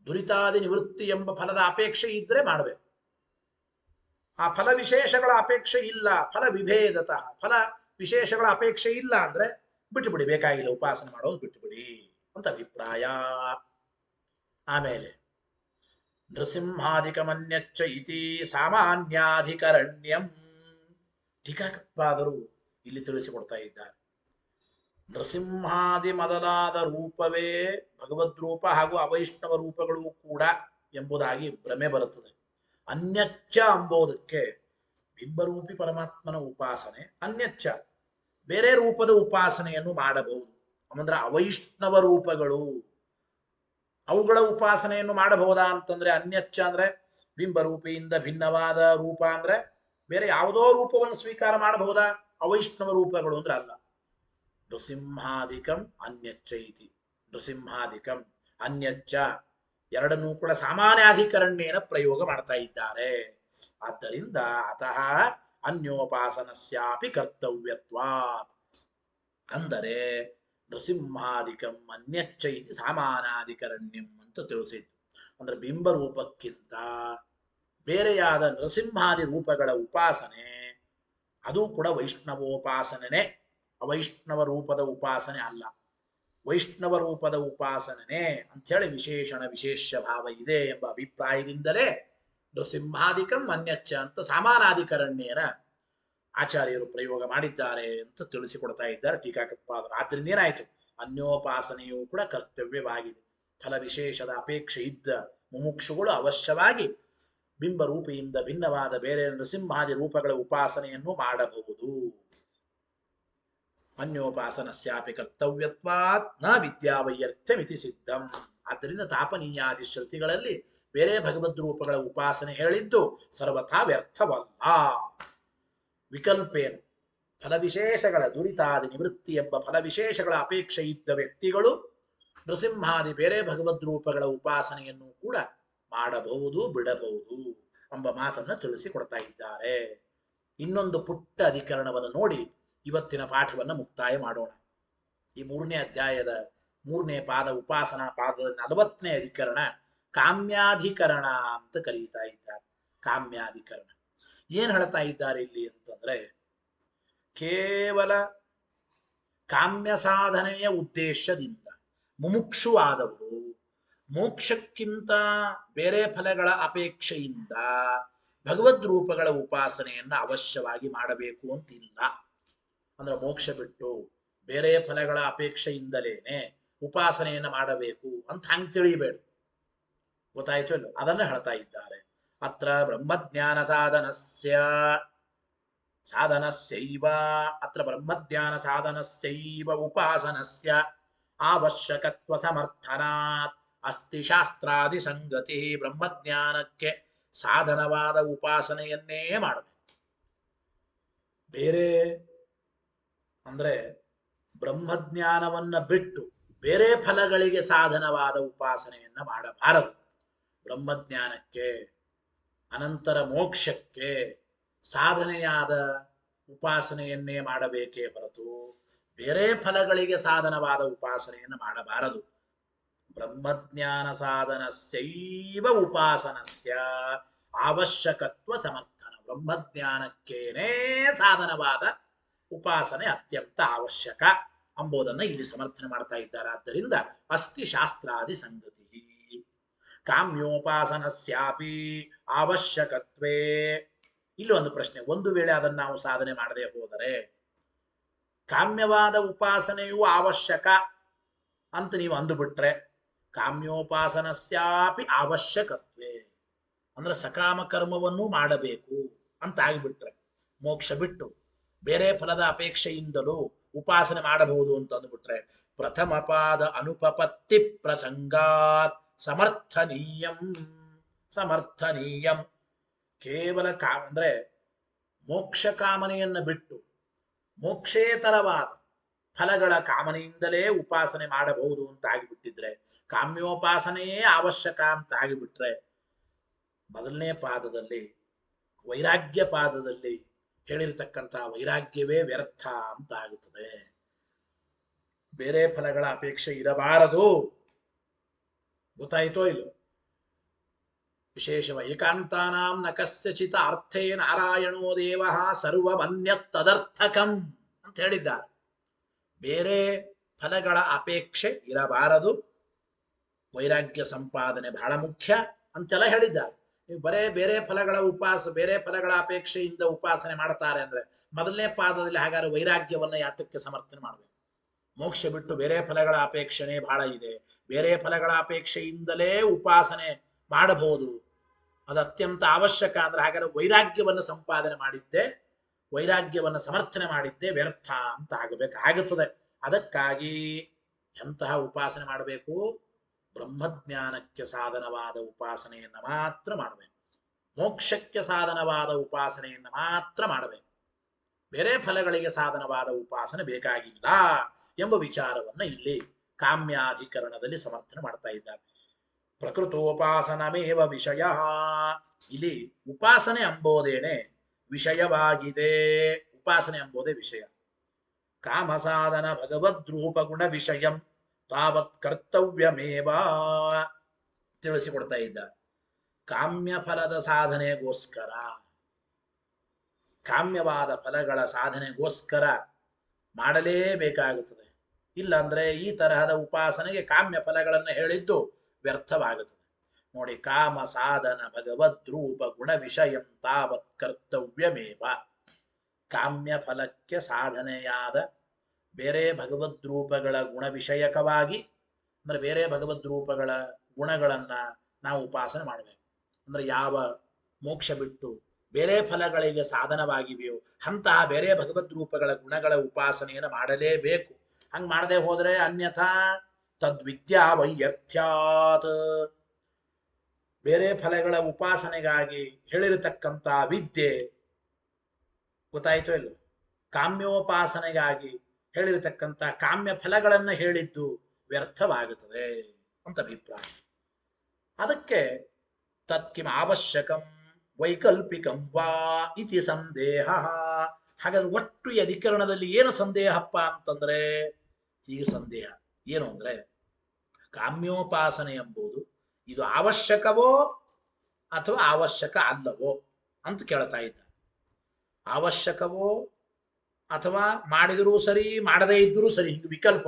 ದುರಿತಾದಿ ನಿವೃತ್ತಿ ಎಂಬ ಫಲದ ಅಪೇಕ್ಷೆ ಇದ್ರೆ ಮಾಡಬೇಕು. ಆ ಫಲ ವಿಶೇಷಗಳ ಅಪೇಕ್ಷೆ ಇಲ್ಲ, ಫಲ ವಿಭೇದತಃ, ಫಲ ವಿಶೇಷಗಳ ಅಪೇಕ್ಷೆ ಇಲ್ಲ ಅಂದ್ರೆ ಬಿಟ್ಟುಬಿಡಿ, ಬೇಕಾಗಿಲ್ಲ ಉಪಾಸನೆ ಮಾಡೋದು ಬಿಟ್ಟುಬಿಡಿ ಅಂತ ಅಭಿಪ್ರಾಯ. ಆಮೇಲೆ ನೃಸಿಂಹಾಧಿಕಮನ್ಯಚ್ಚ ಇತಿ ಸಾಮಾನ್ಯಾಧಿಕರಣ್ಯಂ, ಟೀಕಾಕೃತ್ಪಾದರು ಇಲ್ಲಿ ತಿಳಿಸಿಕೊಡ್ತಾ ಇದ್ದಾರೆ. ನೃಸಿಂಹಾದಿ ಮೊದಲಾದ ರೂಪವೇ ಭಗವದ್ರೂಪ ಹಾಗೂ ಅವೈಷ್ಣವ ರೂಪಗಳು ಕೂಡ ಎಂಬುದಾಗಿ ಭ್ರಮೆ ಬರುತ್ತದೆ. ಅನ್ಯಚ್ಚ ಅಂಬೋದಕ್ಕೆ ಬಿಂಬರೂಪಿ ಪರಮಾತ್ಮನ ಉಪಾಸನೆ, ಅನ್ಯಚ್ಚ ಬೇರೆ ರೂಪದ ಉಪಾಸನೆಯನ್ನು ಮಾಡಬಹುದು. ಅಂದ್ರೆ ಅವೈಷ್ಣವ ರೂಪಗಳು ಅವುಗಳ ಉಪಾಸನೆಯನ್ನು ಮಾಡಬಹುದಾ ಅಂತಂದ್ರೆ, ಅನ್ಯಚ್ಚ ಅಂದ್ರೆ ಬಿಂಬರೂಪಿಯಿಂದ ಭಿನ್ನವಾದ ರೂಪ ಅಂದ್ರೆ ಬೇರೆ ಯಾವುದೋ ರೂಪವನ್ನು ಸ್ವೀಕಾರ ಮಾಡಬಹುದಾ? ಅವೈಷ್ಣವ ರೂಪಗಳು ಅಂದ್ರೆ ಅಲ್ಲ. ನೃಸಿಂಹಾಧಿಕಂ ಅನ್ಯಚ್ಚ ಇತಿ, ನೃಸಿಂಹಾಧಿಕಂ ಅನ್ಯಚ್ಚ ಎರಡನ್ನೂ ಕೂಡ ಸಾಮಾನ್ಯಾಧಿಕರಣ್ಯೇನ ಪ್ರಯೋಗ ಮಾಡ್ತಾ ಇದ್ದಾರೆ. ಆದ್ದರಿಂದ ಅತಃ ಅನ್ಯೋಪಾಸನಸ್ಯಾಪಿ ಕರ್ತವ್ಯತ್ವಾತ್, ಅಂದರೆ ನೃಸಿಂಹಾಧಿಕಂ ಅನ್ಯಚ್ಚ ಇತಿ ಸಾಮಾನಾಧಿಕರಣ್ಯಂ ಅಂತ ತಿಳಿಸಿದ್ದು. ಅಂದ್ರೆ ಬಿಂಬರೂಪಕ್ಕಿಂತ ಬೇರೆಯಾದ ನೃಸಿಂಹಾದಿ ರೂಪಗಳ ಉಪಾಸನೆ ಅದು ಕೂಡ ವೈಷ್ಣವೋಪಾಸನೆ, ಅವೈಷ್ಣವ ರೂಪದ ಉಪಾಸನೆ ಅಲ್ಲ. ವೈಷ್ಣವ ರೂಪದ ಉಪಾಸನೆ ಅಂಥೇಳಿ ವಿಶೇಷಣ ವಿಶೇಷ ಭಾವ ಇದೆ ಎಂಬ ಅಭಿಪ್ರಾಯದಿಂದಲೇ ನೃಸಿಂಹಾಧಿಕಂ ಅನ್ಯಚ್ಚ ಅಂತ ಸಾಮಾನಾಧಿಕರಣ್ಯೇನ ಆಚಾರ್ಯರು ಪ್ರಯೋಗ ಮಾಡಿದ್ದಾರೆ ಅಂತ ತಿಳಿಸಿಕೊಡ್ತಾ ಇದ್ದಾರೆ ಟೀಕಾಕೃತ್ಪಾದರು. ಆದ್ರಿಂದ ಏನಾಯಿತು, ಅನ್ಯೋಪಾಸನೆಯೂ ಕೂಡ ಕರ್ತವ್ಯವಾಗಿದೆ. ಫಲ ವಿಶೇಷದ ಅಪೇಕ್ಷೆ ಇದ್ದ ಮುಮುಕ್ಷುಗಳು ಅವಶ್ಯವಾಗಿ ಬಿಂಬರೂಪಿಯಿಂದ ಭಿನ್ನವಾದ ಬೇರೆ ನೃಸಿಂಹಾದಿ ರೂಪಗಳ ಉಪಾಸನೆಯನ್ನು ಮಾಡಬಹುದು. ಅನ್ಯೋಪಾಸನಸ್ಯಾಪಿ ಕರ್ತವ್ಯತ್ವಾತ್ ನ ವಿದ್ಯಾವೈಯರ್ಥ್ಯಮಿತಿ ಸಿದ್ಧಂ. ಆದ್ದರಿಂದ ತಾಪನೀಯಾದಿ ಶ್ರುತಿಗಳಲ್ಲಿ ಬೇರೆ ಭಗವದ್ ರೂಪಗಳ ಉಪಾಸನೆ ಹೇಳಿದ್ದು ಸರ್ವಥಾ ವ್ಯರ್ಥವಲ್ಲ. ವಿಕಲ್ಪೇನು ಫಲವಿಶೇಷಗಳ ದುರಿತಾದಿ ನಿವೃತ್ತಿ ಎಂಬ ಫಲವಿಶೇಷಗಳ ಅಪೇಕ್ಷೆ ಇದ್ದ ವ್ಯಕ್ತಿಗಳು ನೃಸಿಂಹಾದಿ ಬೇರೆ ಭಗವದ್ ರೂಪಗಳ ಉಪಾಸನೆಯನ್ನು ಕೂಡ ಮಾಡಬಹುದು, ಬಿಡಬಹುದು ಎಂಬ ಮಾತನ್ನು ತಿಳಿಸಿಕೊಡ್ತಾ ಇದ್ದಾರೆ. ಇನ್ನೊಂದು ಪುಟ್ಟ ಅಧಿಕರಣವನ್ನು ನೋಡಿ ಇವತ್ತಿನ ಪಾಠವನ್ನು ಮುಕ್ತಾಯ ಮಾಡೋಣ. ಈ 3ನೇ ಅಧ್ಯಾಯದ 3ನೇ ಪಾದ ಉಪಾಸನಾ ಪಾದದ 40ನೇ ಅಧಿಕರಣ ಕಾಮ್ಯಾಧಿಕರಣ ಅಂತ ಕರೀತಾ ಇದ್ದಾರೆ. ಕಾಮ್ಯಾಧಿಕರಣ ಏನ್ ಹೇಳ್ತಾ ಇದ್ದಾರೆ ಇಲ್ಲಿ ಅಂತಂದ್ರೆ, ಕೇವಲ ಕಾಮ್ಯ ಸಾಧನೆಯ ಉದ್ದೇಶದಿಂದ ಮುಮುಕ್ಷುವಾದವರು ಮೋಕ್ಷಕ್ಕಿಂತ ಬೇರೆ ಫಲಗಳ ಅಪೇಕ್ಷೆಯಿಂದ ಭಗವದ್ ರೂಪಗಳ ಉಪಾಸನೆಯನ್ನ ಅವಶ್ಯವಾಗಿ ಮಾಡಬೇಕು ಅಂತಿಲ್ಲ. ಅಂದ್ರೆ ಮೋಕ್ಷ ಬಿಟ್ಟು ಬೇರೆ ಫಲಗಳ ಅಪೇಕ್ಷೆಯಿಂದಲೇನೆ ಉಪಾಸನೆಯನ್ನ ಮಾಡಬೇಕು ಅಂತ ಹಂಗೆ ತಿಳಿಬೇಡ. ಗೊತ್ತಾಯ್ತು ಇಲ್ಲ? ಅದನ್ನ ಹೇಳ್ತಾ ಇದ್ದಾರೆ. ಅತ್ರ ಬ್ರಹ್ಮಜ್ಞಾನ ಸಾಧನಸ್ಯೈವ ಅತ್ರ ಬ್ರಹ್ಮಜ್ಞಾನ ಸಾಧನಸ್ಯೈವ ಉಪಾಸನಸ್ಯ ಅವಶ್ಯಕತ್ವ ಸಮರ್ಥನಾತ್ ಅಸ್ತಿ ಶಾಸ್ತ್ರಾದಿ ಸಂಗತಿ. ಬ್ರಹ್ಮಜ್ಞಾನಕ್ಕೆ ಸಾಧನವಾದ ಉಪಾಸನೆಯನ್ನೇ ಮಾಡಬೇಕು. ಬೇರೆ ಅಂದ್ರೆ ಬ್ರಹ್ಮಜ್ಞಾನವನ್ನ ಬಿಟ್ಟು ಬೇರೆ ಫಲಗಳಿಗೆ ಸಾಧನವಾದ ಉಪಾಸನೆಯನ್ನ ಮಾಡಬಾರದು. ಬ್ರಹ್ಮಜ್ಞಾನಕ್ಕೆ ಅನಂತರ ಮೋಕ್ಷಕ್ಕೆ ಸಾಧನೆಯಾದ ಉಪಾಸನೆಯನ್ನೇ ಮಾಡಬೇಕೇ ಹೊರತು ಬೇರೆ ಫಲಗಳಿಗೆ ಸಾಧನವಾದ ಉಪಾಸನೆಯನ್ನು ಮಾಡಬಾರದು. ಬ್ರಹ್ಮಜ್ಞಾನ ಸಾಧನಸ್ಯೈವ ಉಪಾಸನಸ್ಯ ಅವಶ್ಯಕತ್ವ ಸಮರ್ಥನ. ಬ್ರಹ್ಮಜ್ಞಾನಕ್ಕೇನೇ ಸಾಧನವಾದ ಉಪಾಸನೆ ಅತ್ಯಂತ ಅವಶ್ಯಕ ಎಂಬುದನ್ನು ಇಲ್ಲಿ ಸಮರ್ಥನೆ ಮಾಡ್ತಾ ಇದ್ದಾರೆ. ಆದ್ದರಿಂದ ಅಸ್ತಿ ಶಾಸ್ತ್ರಾದಿ ಸಂಗತಿ ಕಾಮ್ಯೋಪಾಸನಸ್ಯಾಪಿ ಅವಶ್ಯಕತ್ವೇ. ಇಲ್ಲಿ ಒಂದು ಪ್ರಶ್ನೆ, ಒಂದು ವೇಳೆ ಅದನ್ನು ನಾವು ಸಾಧನೆ ಮಾಡದೆ ಹೋದರೆ ಕಾಮ್ಯವಾದ ಉಪಾಸನೆಯು ಅವಶ್ಯಕ ಅಂತ ನೀವು ಅಂದುಬಿಟ್ರೆ, ಕಾಮ್ಯೋಪಾಸನಸ್ಯಾಪಿ ಅವಶ್ಯಕತ್ವೇ ಅಂದ್ರೆ ಸಕಾಮ ಕರ್ಮವನ್ನು ಮಾಡಬೇಕು ಅಂತ ಆಗಿಬಿಟ್ರೆ, ಮೋಕ್ಷ ಬಿಟ್ಟು ಬೇರೆ ಫಲದ ಅಪೇಕ್ಷೆಯಿಂದಲೂ ಉಪಾಸನೆ ಮಾಡಬಹುದು ಅಂತ ಅಂದ್ಬಿಟ್ರೆ, ಪ್ರಥಮ ಪಾದ ಅನುಪಪತ್ತಿ ಪ್ರಸಂಗಾತ್ ಸಮರ್ಥನೀಯಂ ಕೇವಲ ಅಂದ್ರೆ ಮೋಕ್ಷ ಕಾಮನೆಯನ್ನ ಬಿಟ್ಟು ಮೋಕ್ಷೇತರವಾದ ಫಲಗಳ ಕಾಮನೆಯಿಂದಲೇ ಉಪಾಸನೆ ಮಾಡಬಹುದು ಅಂತ ಆಗಿಬಿಟ್ಟಿದ್ರೆ, ಕಾಮ್ಯೋಪಾಸನೆಯೇ ಅವಶ್ಯಕ ಅಂತ ಆಗಿಬಿಟ್ರೆ, ಮೊದಲನೇ ಪಾದದಲ್ಲಿ ವೈರಾಗ್ಯ ಪಾದದಲ್ಲಿ ಹೇಳಿರ್ತಕ್ಕಂತಹ ವೈರಾಗ್ಯವೇ ವ್ಯರ್ಥ ಅಂತ ಆಗುತ್ತದೆ. ಬೇರೆ ಫಲಗಳ ಅಪೇಕ್ಷೆ ಇರಬಾರದು. ಗೊತ್ತಾಯ್ತೋ ಇಲ್ಲೋ? ವಿಶೇಷವ ಏಕಾಂತಾನಾಂ ನ ಕಸ್ಯಚಿತ ಅರ್ಥೇ ನಾರಾಯಣೋ ದೇವ ಸರ್ವಮನ್ಯತ್ತದರ್ಥಕಂ ಅಂತ ಹೇಳಿದ್ದಾರೆ. ಬೇರೆ ಫಲಗಳ ಅಪೇಕ್ಷೆ ಇರಬಾರದು, ವೈರಾಗ್ಯ ಸಂಪಾದನೆ ಬಹಳ ಮುಖ್ಯ ಅಂತೆಲ್ಲ ಹೇಳಿದ್ದಾರೆ. ನೀವು ಬೇರೆ ಫಲಗಳ ಬೇರೆ ಫಲಗಳ ಅಪೇಕ್ಷೆಯಿಂದ ಉಪಾಸನೆ ಮಾಡ್ತಾರೆ ಅಂದ್ರೆ ಮೊದಲನೇ ಪಾದದಲ್ಲಿ ಹಾಗಾದ್ರೆ ವೈರಾಗ್ಯವನ್ನ ಯಾತಕ್ಕೆ ಸಮರ್ಥನೆ ಮಾಡಬೇಕು? ಮೋಕ್ಷ ಬಿಟ್ಟು ಬೇರೆ ಫಲಗಳ ಅಪೇಕ್ಷೆನೇ ಬಹಳ ಇದೆ, ಬೇರೆ ಫಲಗಳ ಅಪೇಕ್ಷೆಯಿಂದಲೇ ಉಪಾಸನೆ ಮಾಡಬಹುದು, ಅದು ಅತ್ಯಂತ ಅವಶ್ಯಕ ಅಂದ್ರೆ ಹಾಗಾದ್ರೆ ವೈರಾಗ್ಯವನ್ನು ಸಂಪಾದನೆ ಮಾಡಿದ್ದೆ, ವೈರಾಗ್ಯವನ್ನು ಸಮರ್ಥನೆ ಮಾಡಿದ್ದೆ ವ್ಯರ್ಥ ಅಂತ ಆಗಬೇಕಾಗುತ್ತದೆ. ಅದಕ್ಕಾಗಿ ಎಂತಹ ಉಪಾಸನೆ ಮಾಡಬೇಕು? ಬ್ರಹ್ಮಜ್ಞಾನಕ್ಕೆ ಸಾಧನವಾದ ಉಪಾಸನೆಯನ್ನು ಮಾತ್ರ ಮಾಡಬೇಕು, ಮೋಕ್ಷಕ್ಕೆ ಸಾಧನವಾದ ಉಪಾಸನೆಯನ್ನು ಮಾತ್ರ ಮಾಡಬೇಕು, ಬೇರೆ ಫಲಗಳಿಗೆ ಸಾಧನವಾದ ಉಪಾಸನೆ ಬೇಕಾಗಿಲ್ಲ ಎಂಬ ವಿಚಾರವನ್ನ ಇಲ್ಲಿ ಕಾಮ್ಯಾಧಿಕರಣದಲ್ಲಿ ಸಮರ್ಥನೆ ಮಾಡ್ತಾ ಇದ್ದಾರೆ. ಪ್ರಕೃತೋಪಾಸನಮೇವ ವಿಷಯ, ಇಲ್ಲಿ ಉಪಾಸನೆ ಎಂಬುದೇನೆ ವಿಷಯವಾಗಿದೆ, ಉಪಾಸನೆ ಎಂಬುದೇ ವಿಷಯ. ಕಾಮಸಾಧನ ಭಗವದ್ರೂಪ ಗುಣ ವಿಷಯಂ ತಾವತ್ ಕರ್ತವ್ಯಮೇವ ತಿಳಿಸಿಕೊಡ್ತಾ ಇದ್ದ. ಕಾಮ್ಯ ಫಲದ ಸಾಧನೆಗೋಸ್ಕರ, ಕಾಮ್ಯವಾದ ಫಲಗಳ ಸಾಧನೆಗೋಸ್ಕರ ಮಾಡಲೇಬೇಕಾಗುತ್ತದೆ. ಇಲ್ಲಾಂದ್ರೆ ಈ ತರಹದ ಉಪಾಸನೆಗೆ ಕಾಮ್ಯ ಫಲಗಳನ್ನು ಹೇಳಿದ್ದು ವ್ಯರ್ಥವಾಗುತ್ತದೆ. ನೋಡಿ, ಕಾಮ ಸಾಧನ ಭಗವದ್ರೂಪ ಗುಣ ವಿಷಯಂ ತಾವತ್ ಕರ್ತವ್ಯಮೇವ, ಕಾಮ್ಯ ಫಲಕ್ಕೆ ಸಾಧನೆಯಾದ ಬೇರೆ ಭಗವದ್ರೂಪಗಳ ಗುಣ ವಿಷಯಕವಾಗಿ ಅಂದ್ರೆ ಬೇರೆ ಭಗವದ್ರೂಪಗಳ ಗುಣಗಳನ್ನ ನಾವು ಉಪಾಸನೆ ಮಾಡಬೇಕು. ಅಂದ್ರೆ ಯಾವ ಮೋಕ್ಷ ಬಿಟ್ಟು ಬೇರೆ ಫಲಗಳಿಗೆ ಸಾಧನವಾಗಿವೆಯೋ ಅಂತಹ ಬೇರೆ ಭಗವದ್ರೂಪಗಳ ಗುಣಗಳ ಉಪಾಸನೆಯನ್ನು ಮಾಡಲೇಬೇಕು. ಹಂಗೆ ಮಾಡದೆ ಹೋದ್ರೆ ಅನ್ಯಥಾ ತದ್ವಿದ್ಯಾ ವೈಯರ್ಥ್ಯಾತ್, ಬೇರೆ ಫಲಗಳ ಉಪಾಸನೆಗಾಗಿ ಹೇಳಿರತಕ್ಕಂಥ ವಿದ್ಯೆ ಗೊತ್ತಾಯ್ತೋ ಇಲ್ಲೋ, ಕಾಮ್ಯೋಪಾಸನೆಗಾಗಿ ಹೇಳಿರತಕ್ಕಂಥ ಕಾಮ್ಯ ಫಲಗಳನ್ನ ಹೇಳಿದ್ದು ವ್ಯರ್ಥವಾಗುತ್ತದೆ ಅಂತ ಅಭಿಪ್ರಾಯ. ಅದಕ್ಕೆ ತತ್ಕಿಂ ಅವಶ್ಯಕಂ ವೈಕಲ್ಪಿಕಂ ವಾ ಇತಿ ಸಂದೇಹ. ಹಾಗಾದ್ರೆ ಒಟ್ಟು ಈ ಅಧಿಕರಣದಲ್ಲಿ ಏನು ಸಂದೇಹಪ್ಪ ಅಂತಂದ್ರೆ, ಹೀಗೆ ಸಂದೇಹ ಏನು ಅಂದ್ರೆ ಕಾಮ್ಯೋಪಾಸನೆ ಎಂಬುದು ಇದು ಅವಶ್ಯಕವೋ ಅಥವಾ ಅವಶ್ಯಕ ಅಲ್ಲವೋ ಅಂತ ಕೇಳ್ತಾ ಇದ್ದ. ಅವಶ್ಯಕವೋ ಅಥವಾ ಮಾಡಿದರೂ ಸರಿ ಮಾಡದೇ ಇದ್ದರೂ ಸರಿ, ಹಿಂಗೆ ವಿಕಲ್ಪ.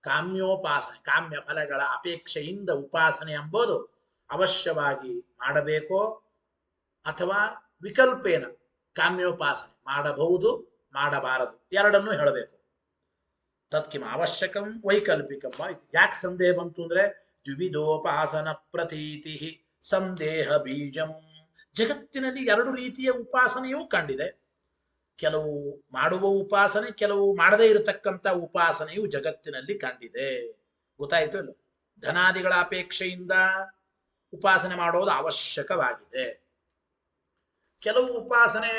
ಕಾಮ್ಯೋಪಾಸನೆ, ಕಾಮ್ಯ ಫಲಗಳ ಅಪೇಕ್ಷೆಯಿಂದ ಉಪಾಸನೆ ಎಂಬುದು ಅವಶ್ಯವಾಗಿ ಮಾಡಬೇಕೋ ಅಥವಾ ವಿಕಲ್ಪೇನ ಕಾಮ್ಯೋಪಾಸನೆ ಮಾಡಬಹುದು ಮಾಡಬಾರದು ಎರಡನ್ನೂ ಹೇಳಬೇಕು. ತತ್ಕಿಂ ಅವಶ್ಯಕಂ ವೈಕಲ್ಪಿಕಂ. ಯಾಕೆ ಸಂದೇಹ ಬಂತು ಅಂದ್ರೆ ದ್ವಿವಿಧೋಪಾಸನ ಪ್ರತೀತಿ ಸಂದೇಹ ಬೀಜಂ. ಜಗತ್ತಿನಲ್ಲಿ ಎರಡು ರೀತಿಯ ಉಪಾಸನೆಯೂ ಕಂಡಿದೆ. ಕೆಲವು ಮಾಡುವ ಉಪಾಸನೆ, ಕೆಲವು ಮಾಡದೇ ಇರತಕ್ಕಂಥ ಉಪಾಸನೆಯು ಜಗತ್ತಿನಲ್ಲಿ ಕಂಡಿದೆ. ಗೊತ್ತಾಯ್ತು ಇಲ್ಲ? ಧನಾದಿಗಳ ಅಪೇಕ್ಷೆಯಿಂದ ಉಪಾಸನೆ ಮಾಡೋದು ಅವಶ್ಯಕವಾಗಿದೆ. ಕೆಲವು ಉಪಾಸನೆ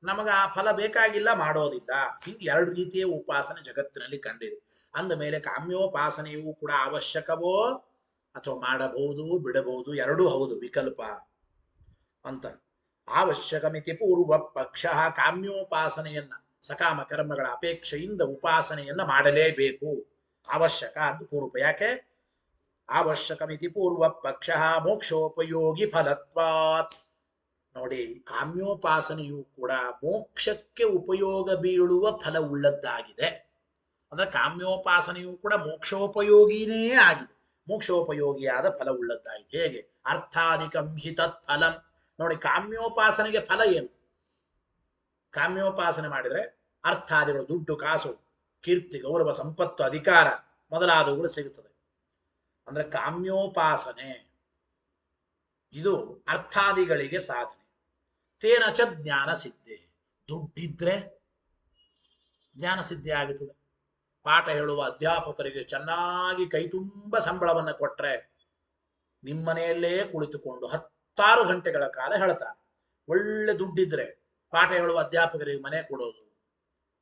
ನಮಗ ಆ ಫಲ ಬೇಕಾಗಿಲ್ಲ, ಮಾಡೋದಿಲ್ಲ. ಹೀಗೆ ಎರಡು ರೀತಿಯ ಉಪಾಸನೆ ಜಗತ್ತಿನಲ್ಲಿ ಕಂಡಿದೆ. ಅಂದ ಮೇಲೆ ಕಾಮ್ಯೋಪಾಸನೆಯೂ ಕೂಡ ಅವಶ್ಯಕವೋ ಅಥವಾ ಮಾಡಬಹುದು ಬಿಡಬಹುದು ಎರಡೂ ಹೌದು, ವಿಕಲ್ಪ ಅಂತ. ಅವಶ್ಯಕಮಿತಿ ಪೂರ್ವ ಪಕ್ಷ, ಕಾಮ್ಯೋಪಾಸನೆಯನ್ನ ಸಕಾಮ ಕರ್ಮಗಳ ಅಪೇಕ್ಷೆಯಿಂದ ಉಪಾಸನೆಯನ್ನ ಮಾಡಲೇಬೇಕು, ಅವಶ್ಯಕ ಅಂತ ಪೂರ್ವ. ಯಾಕೆ ಅವಶ್ಯಕಮಿತಿ ಪೂರ್ವ ಪಕ್ಷ ಮೋಕ್ಷೋಪಯೋಗಿ ಫಲತ್ವಾತ್. ನೋಡಿ, ಕಾಮ್ಯೋಪಾಸನೆಯೂ ಕೂಡ ಮೋಕ್ಷಕ್ಕೆ ಉಪಯೋಗ ಬೀಳುವ ಫಲ ಉಳ್ಳದ್ದಾಗಿದೆ. ಅಂದ್ರೆ ಕಾಮ್ಯೋಪಾಸನೆಯೂ ಕೂಡ ಮೋಕ್ಷೋಪಯೋಗಿನೇ ಆಗಿದೆ, ಮೋಕ್ಷೋಪಯೋಗಿಯಾದ ಫಲ ಉಳ್ಳದ್ದಾಗಿದೆ. ಹೇಗೆ? ಅರ್ಥಾಧಿಕಂ ಹಿ ತತ್ ಫಲಂ. ನೋಡಿ, ಕಾಮ್ಯೋಪಾಸನೆಗೆ ಫಲ ಏನು? ಕಾಮ್ಯೋಪಾಸನೆ ಮಾಡಿದ್ರೆ ಅರ್ಥಾದಿಗಳು, ದುಡ್ಡು ಕಾಸು ಕೀರ್ತಿ ಗೌರವ ಸಂಪತ್ತು ಅಧಿಕಾರ ಮೊದಲಾದವುಗಳು ಸಿಗುತ್ತದೆ. ಅಂದ್ರೆ ಕಾಮ್ಯೋಪಾಸನೆ ಇದು ಅರ್ಥಾದಿಗಳಿಗೆ ಸಾಧನೆ. ತೇನ ಚ ಜ್ಞಾನ ಸಿದ್ಧಿ. ದುಡ್ಡಿದ್ರೆ ಜ್ಞಾನ ಸಿದ್ಧಿ ಆಗುತ್ತದೆ. ಪಾಠ ಹೇಳುವ ಅಧ್ಯಾಪಕರಿಗೆ ಚೆನ್ನಾಗಿ ಕೈ ತುಂಬ ಸಂಬಳವನ್ನು ಕೊಟ್ರೆ ನಿಮ್ಮನೆಯಲ್ಲೇ ಕುಳಿತುಕೊಂಡು 10 ಗಂಟೆಗಳ ಕಾಲ ಹೇಳ್ತಾರೆ. ಒಳ್ಳೆ ದುಡ್ಡಿದ್ರೆ ಪಾಠ ಹೇಳುವ ಅಧ್ಯಾಪಕರಿಗೆ ಮನೆ ಕೊಡೋದು,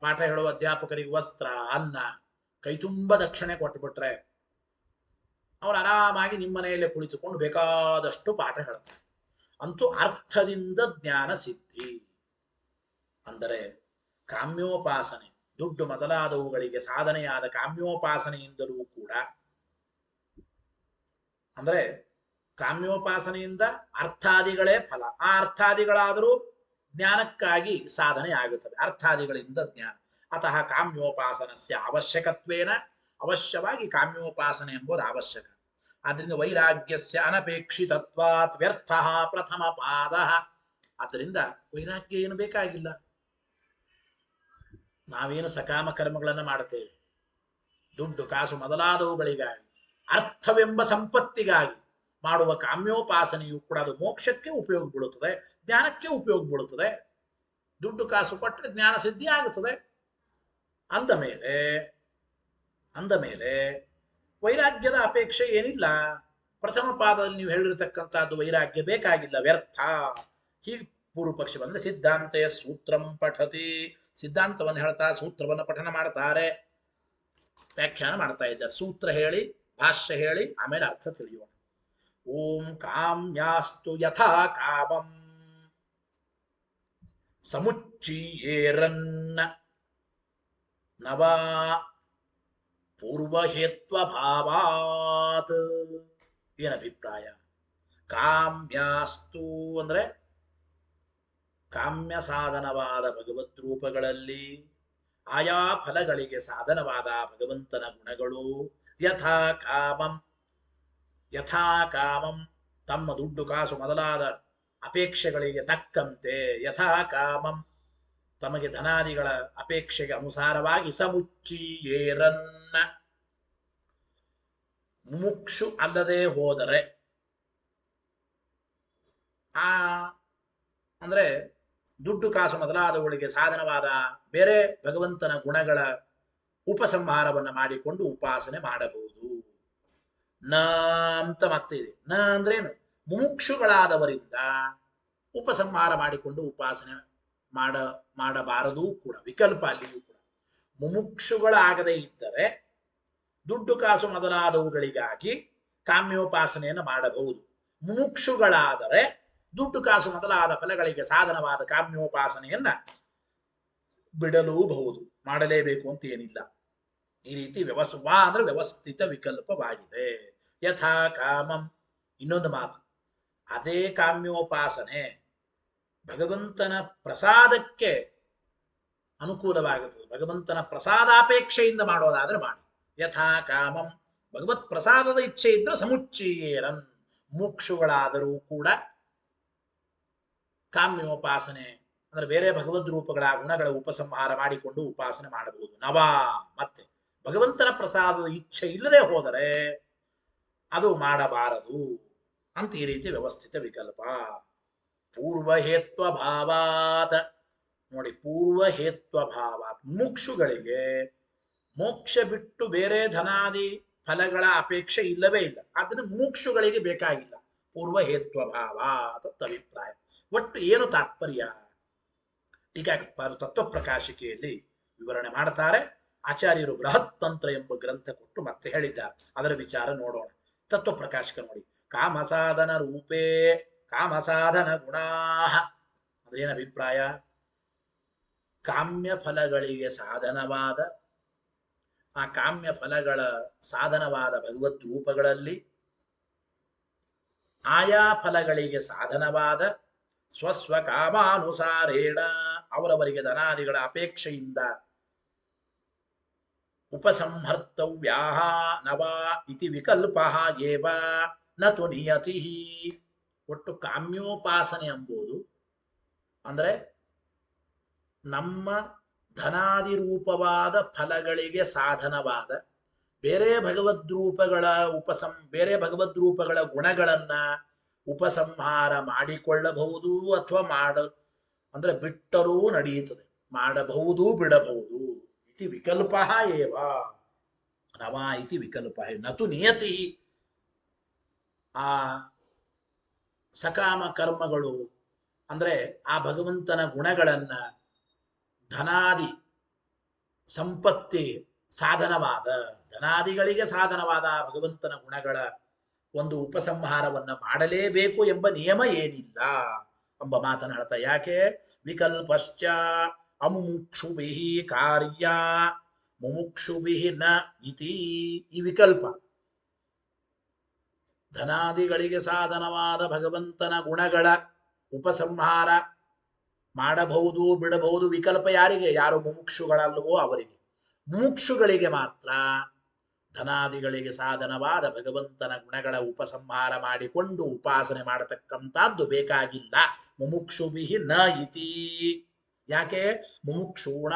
ಪಾಠ ಹೇಳುವ ಅಧ್ಯಾಪಕರಿಗೆ ವಸ್ತ್ರ ಅನ್ನ ಕೈ ತುಂಬ ದಕ್ಷಿಣೆ ಕೊಟ್ಟುಬಿಟ್ರೆ ಅವರು ಆರಾಮಾಗಿ ನಿಮ್ಮನೆಯಲ್ಲೇ ಕುಳಿತುಕೊಂಡು ಬೇಕಾದಷ್ಟು ಪಾಠ ಹೇಳ್ತಾರೆ. ಅಂತೂ ಅರ್ಥದಿಂದ ಜ್ಞಾನ ಸಿದ್ಧಿ. ಅಂದರೆ ಕಾಮ್ಯೋಪಾಸನೆ, ದುಡ್ಡು ಮೊದಲಾದವುಗಳಿಗೆ ಸಾಧನೆಯಾದ ಕಾಮ್ಯೋಪಾಸನೆಯಿಂದಲೂ ಕೂಡ, ಅಂದ್ರೆ ಕಾಮ್ಯೋಪಾಸನೆಯಿಂದ ಅರ್ಥಾದಿಗಳೇ ಫಲ. ಆ ಅರ್ಥಾದಿಗಳಾದರೂ ಜ್ಞಾನಕ್ಕಾಗಿ ಸಾಧನೆ ಆಗುತ್ತದೆ. ಅರ್ಥಾದಿಗಳಿಂದ ಜ್ಞಾನ. ಅತಃ ಕಾಮ್ಯೋಪಾಸನಸ್ಯ ಅವಶ್ಯಕತ್ವೇನ, ಅವಶ್ಯವಾಗಿ ಕಾಮ್ಯೋಪಾಸನೆ ಎಂಬುದು ಅವಶ್ಯಕ. ಆದ್ದರಿಂದ ವೈರಾಗ್ಯಸ್ಯ ಅನಪೇಕ್ಷಿತತ್ವಾತ್ ವ್ಯರ್ಥ ಪ್ರಥಮ ಪಾದ. ಆದ್ದರಿಂದ ವೈರಾಗ್ಯ ಏನು ಬೇಕಾಗಿಲ್ಲ. ನಾವೇನು ಸಕಾಮ ಕರ್ಮಗಳನ್ನು ಮಾಡುತ್ತೇವೆ, ದುಡ್ಡು ಕಾಸು ಮೊದಲಾದವುಗಳಿಗಾಗಿ, ಅರ್ಥವೆಂಬ ಸಂಪತ್ತಿಗಾಗಿ ಮಾಡುವ ಕಾಮ್ಯೋಪಾಸನೆಯು ಕೂಡ ಅದು ಮೋಕ್ಷಕ್ಕೆ ಉಪಯೋಗ ಬೀಳುತ್ತದೆ, ಜ್ಞಾನಕ್ಕೆ ಉಪಯೋಗ ಬೀಳುತ್ತದೆ. ದುಡ್ಡು ಕಾಸು ಕೊಟ್ಟರೆ ಜ್ಞಾನ ಸಿದ್ಧಿ ಆಗುತ್ತದೆ. ಅಂದ ಮೇಲೆ ವೈರಾಗ್ಯದ ಅಪೇಕ್ಷೆ ಏನಿಲ್ಲ. ಪ್ರಥಮ ಪಾದದಲ್ಲಿ ನೀವು ಹೇಳಿರತಕ್ಕಂಥದ್ದು ವೈರಾಗ್ಯ ಬೇಕಾಗಿಲ್ಲ, ವ್ಯರ್ಥ. ಹೀಗೆ ಪೂರ್ವ ಪಕ್ಷ ಬಂದ್ರೆ ಸಿದ್ಧಾಂತೆಯ ಸೂತ್ರಂ ಪಠತಿ. ಸಿದ್ಧಾಂತವನ್ನು ಹೇಳ್ತಾ ಸೂತ್ರವನ್ನು ಪಠನ ಮಾಡ್ತಾರೆ, ವ್ಯಾಖ್ಯಾನ ಮಾಡ್ತಾ ಇದ್ದಾರೆ. ಸೂತ್ರ ಹೇಳಿ, ಭಾಷ್ಯ ಹೇಳಿ, ಆಮೇಲೆ ಅರ್ಥ ತಿಳಿಯೋಣ. ಓಂ ಕಾಮ್ಯಾಸ್ತು ಯಥಾ ಕಾಮಂ ಸಮುಚ್ಚೀಯೇರನ್ನ ನವಾ ಪೂರ್ವಹೇತ್ವಭಾವಾತ್. ಏನಭಿಪ್ರಾಯ? ಕಾಮ್ಯಾಸ್ತು ಅಂದ್ರೆ ಕಾಮ್ಯ ಸಾಧನವಾದ ಭಗವದ್ ರೂಪಗಳಲ್ಲಿ ಆಯಾ ಫಲಗಳಿಗೆ ಸಾಧನವಾದ ಭಗವಂತನ ಗುಣಗಳು ಯಥಾ ಕಾಮಂ ತಮ್ಮ ದುಡ್ಡು ಕಾಸು ಮೊದಲಾದ ಅಪೇಕ್ಷೆಗಳಿಗೆ ತಕ್ಕಂತೆ, ಯಥಾ ಕಾಮಂ ತಮಗೆ ಧನಾದಿಗಳ ಅಪೇಕ್ಷೆಗೆ ಅನುಸಾರವಾಗಿ, ಸಮುಚ್ಚೀಯೇರನ್ನ ಮುಮುಕ್ಷು ಅಲ್ಲದೆ ಹೋದರೆ, ಅಂದ್ರೆ ದುಡ್ಡು ಕಾಸು ಮೊದಲಾದವುಗಳಿಗೆ ಸಾಧನವಾದ ಬೇರೆ ಭಗವಂತನ ಗುಣಗಳ ಉಪಸಂಹಾರವನ್ನು ಮಾಡಿಕೊಂಡು ಉಪಾಸನೆ ಮಾಡಬಹುದು. ನ ಅಂತ ಮತ್ತೆ ಇದೆ. ನ ಅಂದ್ರೇನು? ಮುಮುಕ್ಷುಗಳಾದವರಿಂದ ಉಪಸಂಹಾರ ಮಾಡಿಕೊಂಡು ಉಪಾಸನೆ ಮಾಡಬಾರದು ಕೂಡ. ವಿಕಲ್ಪ ಅಲ್ಲಿಯೂ ಕೂಡ ಮುಮುಕ್ಷುಗಳಾಗದೇ ಇದ್ದರೆ ದುಡ್ಡು ಕಾಸು ಮೊದಲಾದವುಗಳಿಗಾಗಿ ಕಾಮ್ಯೋಪಾಸನೆಯನ್ನು ಮಾಡಬಹುದು. ಮುಮುಕ್ಷುಗಳಾದರೆ ದುಡ್ಡು ಕಾಸು ಮೊದಲಾದ ಫಲಗಳಿಗೆ ಸಾಧನವಾದ ಕಾಮ್ಯೋಪಾಸನೆಯನ್ನ ಬಿಡಲೂಬಹುದು, ಮಾಡಲೇಬೇಕು ಅಂತ ಏನಿಲ್ಲ. ಈ ರೀತಿ ಅಂದ್ರೆ ವ್ಯವಸ್ಥಿತ ವಿಕಲ್ಪವಾಗಿದೆ. ಯಥಾ ಕಾಮಂ. ಇನ್ನೊಂದು ಮಾತು, ಅದೇ ಕಾಮ್ಯೋಪಾಸನೆ ಭಗವಂತನ ಪ್ರಸಾದಕ್ಕೆ ಅನುಕೂಲವಾಗುತ್ತದೆ. ಭಗವಂತನ ಪ್ರಸಾದಾಪೇಕ್ಷೆಯಿಂದ ಮಾಡೋದಾದ್ರೆ ಮಾಡಿ. ಯಥಾ ಕಾಮಂ, ಭಗವತ್ ಪ್ರಸಾದದ ಇಚ್ಛೆ ಇದ್ರೆ ಸಮುಚ್ಚೀಯೇರನ್, ಮುಕ್ಷುಗಳಾದರೂ ಕೂಡ ಕಾಮ್ಯೋಪಾಸನೆ ಅಂದ್ರೆ ಬೇರೆ ಭಗವದ್ ರೂಪಗಳ ಗುಣಗಳ ಉಪಸಂಹಾರ ಮಾಡಿಕೊಂಡು ಉಪಾಸನೆ ಮಾಡಬಹುದು. ನವಾ, ಮತ್ತೆ ಭಗವಂತನ ಪ್ರಸಾದದ ಇಚ್ಛೆ ಇಲ್ಲದೆ ಹೋದರೆ ಅದು ಮಾಡಬಾರದು ಅಂತ ಈ ರೀತಿ ವ್ಯವಸ್ಥಿತ ವಿಕಲ್ಪ. ಪೂರ್ವಹೇತ್ವ ಭಾವಾತ್. ನೋಡಿ, ಪೂರ್ವಹೇತ್ವ ಭಾವಾತ್, ಮುಕ್ಷುಗಳಿಗೆ ಮೋಕ್ಷ ಬಿಟ್ಟು ಬೇರೆ ಧನಾದಿ ಫಲಗಳ ಅಪೇಕ್ಷೆ ಇಲ್ಲವೇ ಇಲ್ಲ. ಆದ್ದರಿಂದ ಮುಕ್ಷುಗಳಿಗೆ ಬೇಕಾಗಿಲ್ಲ. ಪೂರ್ವಹೇತ್ವ ಭಾವಾತ್ ಅಭಿಪ್ರಾಯ. ಒಟ್ಟು ಏನು ತಾತ್ಪರ್ಯ? ಟೀಕಾಕೃತ್ಪಾದರು ತತ್ವಪ್ರಕಾಶಿಕೆಯಲ್ಲಿ ವಿವರಣೆ ಮಾಡ್ತಾರೆ. ಆಚಾರ್ಯರು ಬೃಹತ್ ತಂತ್ರ ಎಂಬ ಗ್ರಂಥ ಕೊಟ್ಟು ಮತ್ತೆ ಹೇಳಿದ್ದಾರೆ. ಅದರ ವಿಚಾರ ನೋಡೋಣ. ತತ್ವಪ್ರಕಾಶಕ ನೋಡಿ, ಕಾಮಸಾಧನ ರೂಪೇ ಕಾಮಸಾಧನ ಗುಣಾ ಅಂದ್ರೆ ಏನು ಅಭಿಪ್ರಾಯ? ಕಾಮ್ಯ ಫಲಗಳಿಗೆ ಸಾಧನವಾದ, ಆ ಕಾಮ್ಯ ಫಲಗಳ ಸಾಧನವಾದ ಭಗವದ್ ರೂಪಗಳಲ್ಲಿ ಆಯಾ ಫಲಗಳಿಗೆ ಸಾಧನವಾದ ಸ್ವಸ್ವ ಕಾಮಾನುಸಾರೇಣ ಅವರವರಿಗೆ ಧನಾದಿಗಳ ಅಪೇಕ್ಷೆಯಿಂದ ಉಪಸಂಹರ್ತವ್ಯಾಹ ನವಾ ಇತಿ ವಿಕಲ್ಪ ಏವ ನತು ನಿಯತಿ. ಒಟ್ಟು ಕಾಮ್ಯೋಪಾಸನೆ ಎಂಬುದು ಅಂದ್ರೆ ನಮ್ಮ ಧನಾದಿ ರೂಪವಾದ ಫಲಗಳಿಗೆ ಸಾಧನವಾದ ಬೇರೆ ಭಗವದ್ರೂಪಗಳ ಬೇರೆ ಭಗವದ್ರೂಪಗಳ ಗುಣಗಳನ್ನ ಉಪಸಂಹಾರ ಮಾಡಿಕೊಳ್ಳಬಹುದು, ಅಥವಾ ಅಂದ್ರೆ ಬಿಟ್ಟರೂ ನಡೆಯುತ್ತದೆ. ಮಾಡಬಹುದು, ಬಿಡಬಹುದು. ಇತಿ ವಿಕಲ್ಪ ಏವ ನವ ಇತಿ ವಿಕಲ್ಪ ನತು ನಿಯತಿ. ಆ ಸಕಾಮ ಕರ್ಮಗಳು ಅಂದ್ರೆ ಆ ಭಗವಂತನ ಗುಣಗಳನ್ನ ಧನಾದಿ ಸಂಪತ್ತಿ ಸಾಧನವಾದ, ಧನಾದಿಗಳಿಗೆ ಸಾಧನವಾದ ಭಗವಂತನ ಗುಣಗಳ ಒಂದು ಉಪಸಂಹಾರವನ್ನ ಮಾಡಲೇಬೇಕು ಎಂಬ ನಿಯಮ ಏನಿಲ್ಲ ಎಂಬ ಮಾತನ್ನು ಹೇಳ್ತಾ. ಯಾಕೆ? ವಿಕಲ್ಪಶ್ಚ ಅಮುಮುಕ್ಷುಭಿ ಕಾರ್ಯ ಮುಮುಕ್ಷುಭಿ ನ ಇತಿ. ಈ ವಿಕಲ್ಪ ಧನಾದಿಗಳಿಗೆ ಸಾಧನವಾದ ಭಗವಂತನ ಗುಣಗಳ ಉಪಸಂಹಾರ ಮಾಡಬಹುದು ಬಿಡಬಹುದು. ವಿಕಲ್ಪ ಯಾರಿಗೆ? ಯಾರು ಮುಮುಕ್ಷುಗಳಲ್ಲವೋ ಅವರಿಗೆ. ಮುಮುಕ್ಷುಗಳಿಗೆ ಮಾತ್ರ ಧನಾದಿಗಳಿಗೆ ಸಾಧನವಾದ ಭಗವಂತನ ಗುಣಗಳ ಉಪಸಂಹಾರ ಮಾಡಿಕೊಂಡು ಉಪಾಸನೆ ಮಾಡತಕ್ಕಂಥದ್ದು ಬೇಕಾಗಿಲ್ಲ. ಮುಮುಕ್ಷುಭಿಃ ನ ಇತಿ. ಯಾಕೆ? ಮುಮುಕ್ಷೂಣ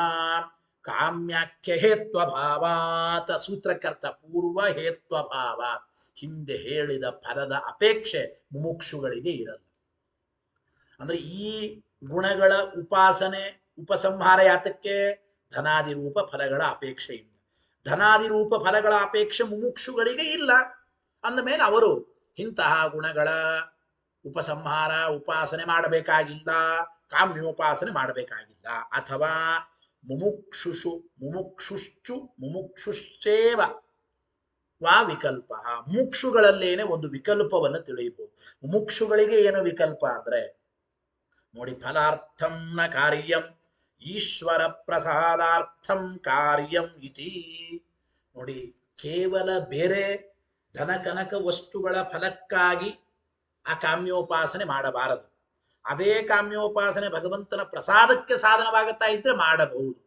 ಕಾಮ್ಯಾಖ್ಯ ಹೇತ್ವಭಾವಾತ್. ಸೂತ್ರಕರ್ತ ಪೂರ್ವ ಹೇತ್ವಭಾವಾತ್. ಹಿಂದೆ ಹೇಳಿದ ಫಲದ ಅಪೇಕ್ಷೆ ಮುಮುಕ್ಷುಗಳಿಗೆ ಇರಲ್ಲ. ಅಂದ್ರೆ ಈ ಗುಣಗಳ ಉಪಾಸನೆ ಉಪಸಂಹಾರ ಯಾತಕ್ಕೆ? ಧನಾದಿ ರೂಪ ಫಲಗಳ ಅಪೇಕ್ಷೆಯಿಂದ. ಧನಾದಿ ರೂಪ ಫಲಗಳ ಅಪೇಕ್ಷೆ ಮುಮುಕ್ಷುಗಳಿಗೆ ಇಲ್ಲ ಅಂದಮೇಲೆ ಅವರು ಇಂತಹ ಗುಣಗಳ ಉಪಸಂಹಾರ ಉಪಾಸನೆ ಮಾಡಬೇಕಾಗಿಲ್ಲ, ಕಾಮ್ಯೋಪಾಸನೆ ಮಾಡಬೇಕಾಗಿಲ್ಲ. ಅಥವಾ ಮುಮುಕ್ಷುಶ್ಚೇವ ವಾ ವಿಕಲ್ಪ. ಮುಮುಕ್ಷುಗಳಲ್ಲೇನೆ ಒಂದು ವಿಕಲ್ಪವನ್ನು ತಿಳಿಯಬಹುದು. ಮುಮುಕ್ಷುಗಳಿಗೆ ಏನು ವಿಕಲ್ಪ ಅಂದ್ರೆ ನೋಡಿ, ಫಲಾರ್ಥಂ ನ ಕಾರ್ಯಂ ಈಶ್ವರ ಪ್ರಸಾದಾರ್ಥಂ ಕಾರ್ಯಂ ಇತಿ. ನೋಡಿ, ಕೇವಲ ಬೇರೆ ಧನ ಕನಕ ವಸ್ತುಗಳ ಫಲಕ್ಕಾಗಿ ಆ ಕಾಮ್ಯೋಪಾಸನೆ ಮಾಡಬಾರದು. ಅದೇ ಕಾಮ್ಯೋಪಾಸನೆ ಭಗವಂತನ ಪ್ರಸಾದಕ್ಕೆ ಸಾಧನವಾಗುತ್ತಾ ಇದ್ರೆ ಮಾಡಬಹುದು.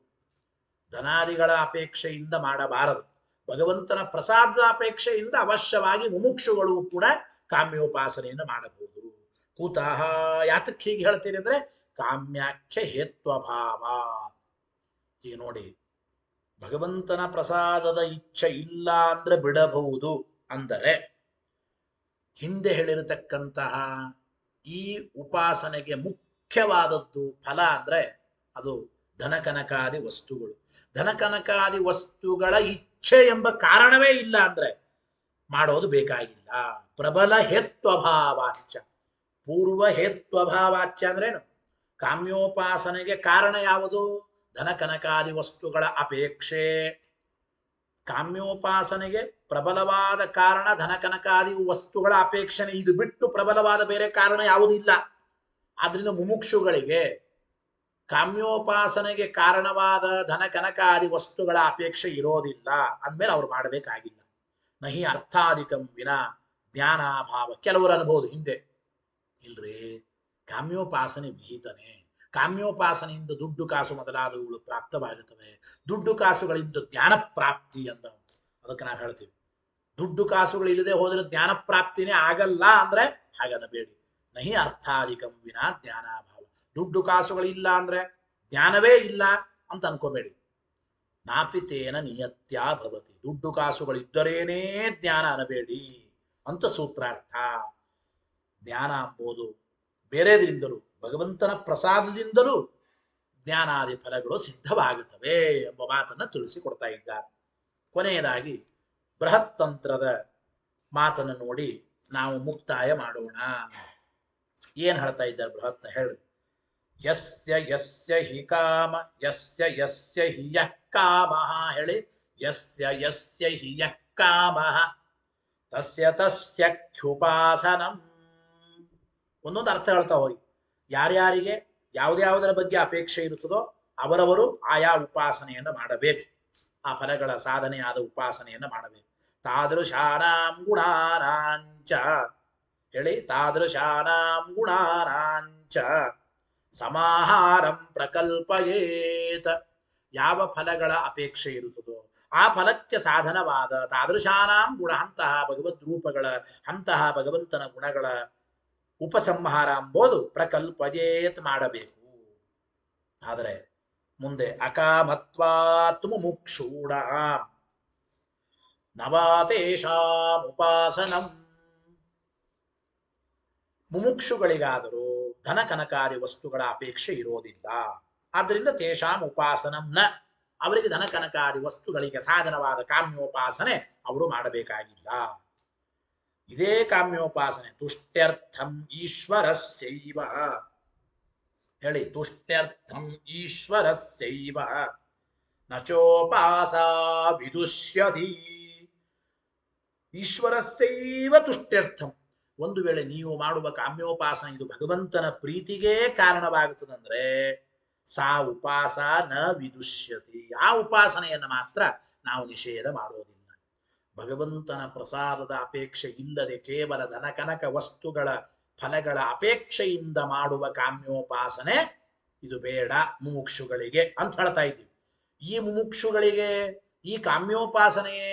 ಧನಾದಿಗಳ ಅಪೇಕ್ಷೆಯಿಂದ ಮಾಡಬಾರದು. ಭಗವಂತನ ಪ್ರಸಾದದ ಅಪೇಕ್ಷೆಯಿಂದ ಅವಶ್ಯವಾಗಿ ಮುಮುಕ್ಷುಗಳು ಕೂಡ ಕಾಮ್ಯೋಪಾಸನೆಯನ್ನು ಮಾಡಬಹುದು. ಕೂತಃ ಯಾತಕ್ಕೆ ಹೀಗೆ ಹೇಳ್ತೀರಿ ಅಂದ್ರೆ ಕಾಮ್ಯಾಖ್ಯ ಹೇತ್ವಭಾವ. ಈಗ ನೋಡಿ, ಭಗವಂತನ ಪ್ರಸಾದದ ಇಚ್ಛೆ ಇಲ್ಲ ಅಂದ್ರೆ ಬಿಡಬಹುದು. ಅಂದರೆ ಹಿಂದೆ ಹೇಳಿರತಕ್ಕಂತಹ ಈ ಉಪಾಸನೆಗೆ ಮುಖ್ಯವಾದದ್ದು ಫಲ ಅಂದ್ರೆ ಅದು ಧನಕನಕಾದಿ ವಸ್ತುಗಳು. ಧನಕನಕಾದಿ ವಸ್ತುಗಳ ಇಚ್ಛೆ ಎಂಬ ಕಾರಣವೇ ಇಲ್ಲ ಅಂದ್ರೆ ಮಾಡೋದು ಬೇಕಾಗಿಲ್ಲ. ಪ್ರಬಲ ಹೇತ್ವಭಾವಾಚ್ಯ. ಪೂರ್ವ ಹೇತ್ವಭಾವಾಚ್ಯ ಅಂದ್ರೇನು? ಕಾಮ್ಯೋಪಾಸನೆಗೆ ಕಾರಣ ಯಾವುದು? ಧನಕನಕಾದಿ ವಸ್ತುಗಳ ಅಪೇಕ್ಷೆ. ಕಾಮ್ಯೋಪಾಸನೆಗೆ ಪ್ರಬಲವಾದ ಕಾರಣ ಧನಕನಕಾದಿ ವಸ್ತುಗಳ ಅಪೇಕ್ಷಣೆ. ಇದು ಬಿಟ್ಟು ಪ್ರಬಲವಾದ ಬೇರೆ ಕಾರಣ ಯಾವುದೂ ಇಲ್ಲ. ಆದ್ರಿಂದ ಮುಮುಕ್ಷುಗಳಿಗೆ ಕಾಮ್ಯೋಪಾಸನೆಗೆ ಕಾರಣವಾದ ಧನಕನಕಾದಿ ವಸ್ತುಗಳ ಅಪೇಕ್ಷೆ ಇರೋದಿಲ್ಲ ಅಂದ್ಮೇಲೆ ಅವ್ರು ಮಾಡಬೇಕಾಗಿಲ್ಲ. ನಹಿ ಅರ್ಥಾಧಿಕಂ ವಿನ ಜ್ಞಾನಾಭಾವ. ಕೆಲವರು ಅನ್ಬೋದು ಹಿಂದೆ, ಇಲ್ರಿ ಕಾಮ್ಯೋಪಾಸನೆ ವಿಹಿತನೇ, ಕಾಮ್ಯೋಪಾಸನೆಯಿಂದ ದುಡ್ಡು ಕಾಸು ಮೊದಲಾದವುಗಳು ಪ್ರಾಪ್ತವಾಗುತ್ತವೆ, ದುಡ್ಡು ಕಾಸುಗಳಿಂದ ಜ್ಞಾನ ಪ್ರಾಪ್ತಿ ಅಂತ. ಅದಕ್ಕೆ ನಾವು ಹೇಳ್ತೀವಿ, ದುಡ್ಡು ಕಾಸುಗಳು ಇಲ್ಲದೆ ಹೋದ್ರೆ ಜ್ಞಾನ ಪ್ರಾಪ್ತಿನೇ ಆಗಲ್ಲ ಅಂದ್ರೆ ಹಾಗನ್ನಬೇಡಿ. ನಹಿ ಅರ್ಥಾಧಿಕಂ ವಿನ ಜ್ಞಾನಾಭಾವ. ದುಡ್ಡು ಕಾಸುಗಳಿಲ್ಲ ಅಂದ್ರೆ ಜ್ಞಾನವೇ ಇಲ್ಲ ಅಂತ ಅನ್ಕೋಬೇಡಿ. ನಾಪಿತೇನ ನಿಯತ್ಯ ಭವತಿ. ದುಡ್ಡು ಕಾಸುಗಳಿದ್ದರೇನೇ ಜ್ಞಾನ ಅನ್ನಬೇಡಿ ಅಂತ ಸೂತ್ರಾರ್ಥ. ಜ್ಞಾನ ಎಂಬುದು ಬೇರೆದ್ರಿಂದಲೂ ಭಗವಂತನ ಪ್ರಸಾದದಿಂದಲೂ ಜ್ಞಾನಾದಿ ಫಲಗಳು ಸಿದ್ಧವಾಗುತ್ತವೆ ಎಂಬ ಮಾತನ್ನು ತಿಳಿಸಿಕೊಡ್ತಾ ಇದ್ದಾರೆ. ಕೊನೆಯದಾಗಿ ಬೃಹತ್ ತಂತ್ರದ ಮಾತನ್ನು ನೋಡಿ ನಾವು ಮುಕ್ತಾಯ ಮಾಡೋಣ. ಏನ್ ಹೇಳ್ತಾ ಇದ್ದಾರೆ ಬೃಹತ್ ಹೇಳಿ? ಯಸ್ಯ ಯಸ್ಯ ಹಿ ಕಾಮ ಯಸ್ಯ ಯಸ್ಯ ಹಿ ಯಃ ಕಾಮಃ. ಹೇಳಿ, ಯಸ್ಯ ಯಸ್ಯ ಹಿ ಯಃ ಕಾಮಃ ತಸ್ಯ ತಸ್ಯಖ್ಯುಪಾಸನಂ. ಒಂದೊಂದು ಅರ್ಥ ಹೇಳ್ತಾ ಹೋಗಿ. ಯಾರ್ಯಾರಿಗೆ ಯಾವುದ್ಯಾವುದರ ಬಗ್ಗೆ ಅಪೇಕ್ಷೆ ಇರುತ್ತದೋ ಅವರವರು ಆಯಾ ಉಪಾಸನೆಯನ್ನು ಮಾಡಬೇಕು. ಆ ಫಲಗಳ ಸಾಧನೆಯಾದ ಉಪಾಸನೆಯನ್ನು ಮಾಡಬೇಕು. ತಾದೃಶಾನಾಂ ಗುಣಾನಾಂಚ. ಹೇಳಿ, ತಾದೃಶಾನಾಂ ಗುಣಾನಾಂಚ ಸಮಾಹಾರಂ ಪ್ರಕಲ್ಪಯೇತ. ಯಾವ ಫಲಗಳ ಅಪೇಕ್ಷೆ ಇರುತ್ತದೋ ಆ ಫಲಕ್ಕೆ ಸಾಧನವಾದ ತಾದೃಶಾನಾಂ ಗುಣ, ಅಂತಹ ಭಗವದ್ ರೂಪಗಳ, ಅಂತಹ ಭಗವಂತನ ಗುಣಗಳ ಉಪಸಂಹಾರ ಎಂಬುದು ಪ್ರಕಲ್ಪಯೇತ್ ಮಾಡಬೇಕು. ಆದರೆ ಮುಂದೆ ಅಕಾಮತ್ವಾತ್ ಮುಮುಕ್ಷೂಣ ನವಾತೇಷಾಂ ಉಪಾಸನಂ. ಮುಮುಕ್ಷುಗಳಿಗಾದರೂ ಧನ ಕನಕಾದಿ ವಸ್ತುಗಳ ಅಪೇಕ್ಷೆ ಇರೋದಿಲ್ಲ. ಆದ್ದರಿಂದ ತೇಷಾಂ ಉಪಾಸನಂ ನ. ಅವರಿಗೆ ಧನ ಕನಕಾದಿ ವಸ್ತುಗಳಿಗೆ ಸಾಧನವಾದ ಕಾಮ್ಯೋಪಾಸನೆ ಅವರು ಮಾಡಬೇಕಾಗಿಲ್ಲ. ಇದೇ ಕಾಮ್ಯೋಪಾಸನೆ ತುಷ್ಟ್ಯರ್ಥಂ ಈಶ್ವರಸ್ಯೈವ. ಹೇಳಿ, ತುಷ್ಟ್ಯರ್ಥಂ ಈಶ್ವರಸ್ಯೈವ ನಚೋಪಾಸ ವಿದುಷ್ಯತಿ. ಈಶ್ವರಸ್ಯೈವ ತುಷ್ಟ್ಯರ್ಥಂ. ಒಂದು ವೇಳೆ ನೀವು ಮಾಡುವ ಕಾಮ್ಯೋಪಾಸನೆ ಇದು ಭಗವಂತನ ಪ್ರೀತಿಗೆ ಕಾರಣವಾಗುತ್ತದಂದ್ರೆ ಸಾ ಉಪಾಸ ನ ವಿದುಷ್ಯತಿ. ಆ ಉಪಾಸನೆಯನ್ನು ಮಾತ್ರ ನಾವು ನಿಷೇಧ ಮಾಡೋದಿಲ್ಲ. ಭಗವಂತನ ಪ್ರಸಾದದ ಅಪೇಕ್ಷೆ ಇಲ್ಲದೆ ಕೇವಲ ಧನಕನಕ ವಸ್ತುಗಳ ಫಲಗಳ ಅಪೇಕ್ಷೆಯಿಂದ ಮಾಡುವ ಕಾಮ್ಯೋಪಾಸನೆ ಇದು ಬೇಡ ಮುಮುಕ್ಷುಗಳಿಗೆ ಅಂತ ಹೇಳ್ತಾ ಇದ್ದೀವಿ. ಈ ಮುಮುಕ್ಷುಗಳಿಗೆ ಈ ಕಾಮ್ಯೋಪಾಸನೆಯೇ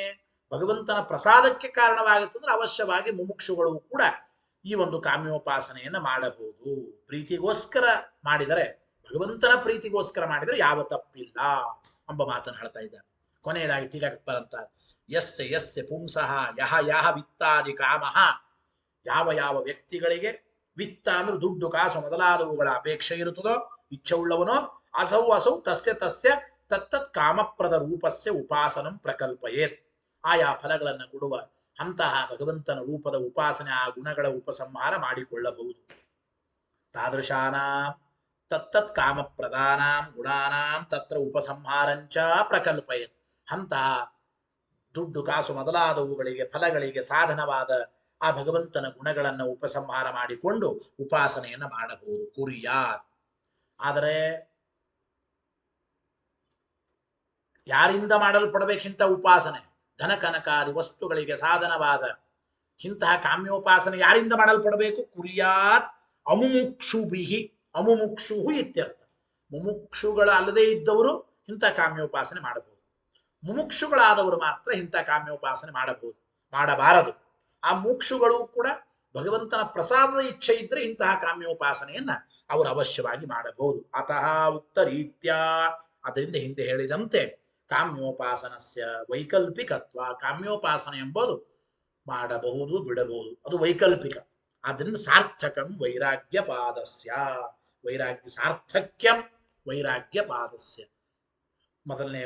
ಭಗವಂತನ ಪ್ರಸಾದಕ್ಕೆ ಕಾರಣವಾಗುತ್ತಂದ್ರೆ ಅವಶ್ಯವಾಗಿ ಮುಮುಕ್ಷುಗಳು ಕೂಡ ಈ ಒಂದು ಕಾಮ್ಯೋಪಾಸನೆಯನ್ನು ಮಾಡಬಹುದು. ಪ್ರೀತಿಗೋಸ್ಕರ ಮಾಡಿದರೆ, ಭಗವಂತನ ಪ್ರೀತಿಗೋಸ್ಕರ ಮಾಡಿದರೆ ಯಾವ ತಪ್ಪಿಲ್ಲ ಎಂಬ ಮಾತನ್ನು ಹೇಳ್ತಾ ಇದ್ದಾರೆ. ಕೊನೆಯದಾಗಿ ಟೀಕಾಕೃತ್ಪರಂತ ಯಸ್ಯ ಯಸ್ಯ ಪುಂಸಃ ಯಹ ಯಹ ವಿತ್ತಾದಿ ಕಾಮಃ, ಯಾವ ಯಾವ ವ್ಯಕ್ತಿಗಳಿಗೆ ವಿತ್ತ ಅಂದ್ರೆ ದುಡ್ಡು ಕಾಸು ಮೊದಲಾದವುಗಳ ಅಪೇಕ್ಷೆ ಇರುತ್ತದೋ, ಇಚ್ಛೆ ಉಳ್ಳವನೋ, ಅಸೌ ಅಸೌ ತಸ್ಯ ತಸ್ಯ ತತ್ತತ್ ಕಾಮಪ್ರದ ರೂಪಸ್ಯ ಉಪಾಸನಂ ಪ್ರಕಲ್ಪಯೇತ್, ಆಯಾ ಫಲಗಳನ್ನು ಕೊಡುವ ಅಂತಹ ಭಗವಂತನ ರೂಪದ ಉಪಾಸನೆ, ಆ ಗುಣಗಳ ಉಪಸಂಹಾರ ಮಾಡಿಕೊಳ್ಳಬಹುದು. ತಾದೃಶಾನಾಂ ತತ್ತತ್ ಕಾಮಪ್ರದಾನಾಂ ಗುಣಾನಾಂ ತತ್ರ ಉಪಸಂಹಾರಂಚ ಪ್ರಕಲ್ಪಯೇತ್, ಅಂತಹ ದುಡ್ಡು ಕಾಸು ಮೊದಲಾದವುಗಳಿಗೆ ಫಲಗಳಿಗೆ ಸಾಧನವಾದ ಆ ಭಗವಂತನ ಗುಣಗಳನ್ನು ಉಪಸಂಹಾರ ಮಾಡಿಕೊಂಡು ಉಪಾಸನೆಯನ್ನು ಮಾಡಬಹುದು. ಕುರಿಯಾತ್. ಆದರೆ ಯಾರಿಂದ ಮಾಡಲ್ಪಡಬೇಕಿಂತ ಉಪಾಸನೆ? ಧನ ಕನಕಾದಿ ವಸ್ತುಗಳಿಗೆ ಸಾಧನವಾದ ಇಂತಹ ಕಾಮ್ಯೋಪಾಸನೆ ಯಾರಿಂದ ಮಾಡಲ್ಪಡಬೇಕು? ಕುರಿಯಾತ್ ಅಮುಮುಕ್ಷುಭಿಹಿ. ಅಮುಮುಕ್ಷು ಇತ್ಯರ್ಥ. ಮುಮುಕ್ಷುಗಳ ಅಲ್ಲದೆ ಇದ್ದವರು ಇಂಥ ಕಾಮ್ಯೋಪಾಸನೆ ಮಾಡಬಹುದು. ಮುಮುಕ್ಷುಗಳಾದವರು ಮಾತ್ರ ಇಂಥ ಕಾಮ್ಯೋಪಾಸನೆ ಮಾಡಬಾರದು. ಆ ಮುಕ್ಷುಗಳು ಕೂಡ ಭಗವಂತನ ಪ್ರಸಾದದ ಇಚ್ಛೆ ಇದ್ರೆ ಇಂತಹ ಕಾಮ್ಯೋಪಾಸನೆಯನ್ನ ಅವರು ಅವಶ್ಯವಾಗಿ ಮಾಡಬಹುದು. ಅತಃ ಉಕ್ತ ರೀತ್ಯ, ಅದರಿಂದ ಹಿಂದೆ ಹೇಳಿದಂತೆ ಕಾಮ್ಯೋಪಾಸನಸ್ಯ ವೈಕಲ್ಪಿಕತ್ವ, ಕಾಮ್ಯೋಪಾಸನೆ ಎಂಬುದು ಮಾಡಬಹುದು ಬಿಡಬಹುದು, ಅದು ವೈಕಲ್ಪಿಕ. ಆದ್ದರಿಂದ ಸಾರ್ಥಕಂ ವೈರಾಗ್ಯ ಪಾದಸ್ಯ, ವೈರಾಗ್ಯ ಸಾರ್ಥಕ್ಯಂ ವೈರಾಗ್ಯ ಪಾದಸ್ಯ. ಮೊದಲನೇ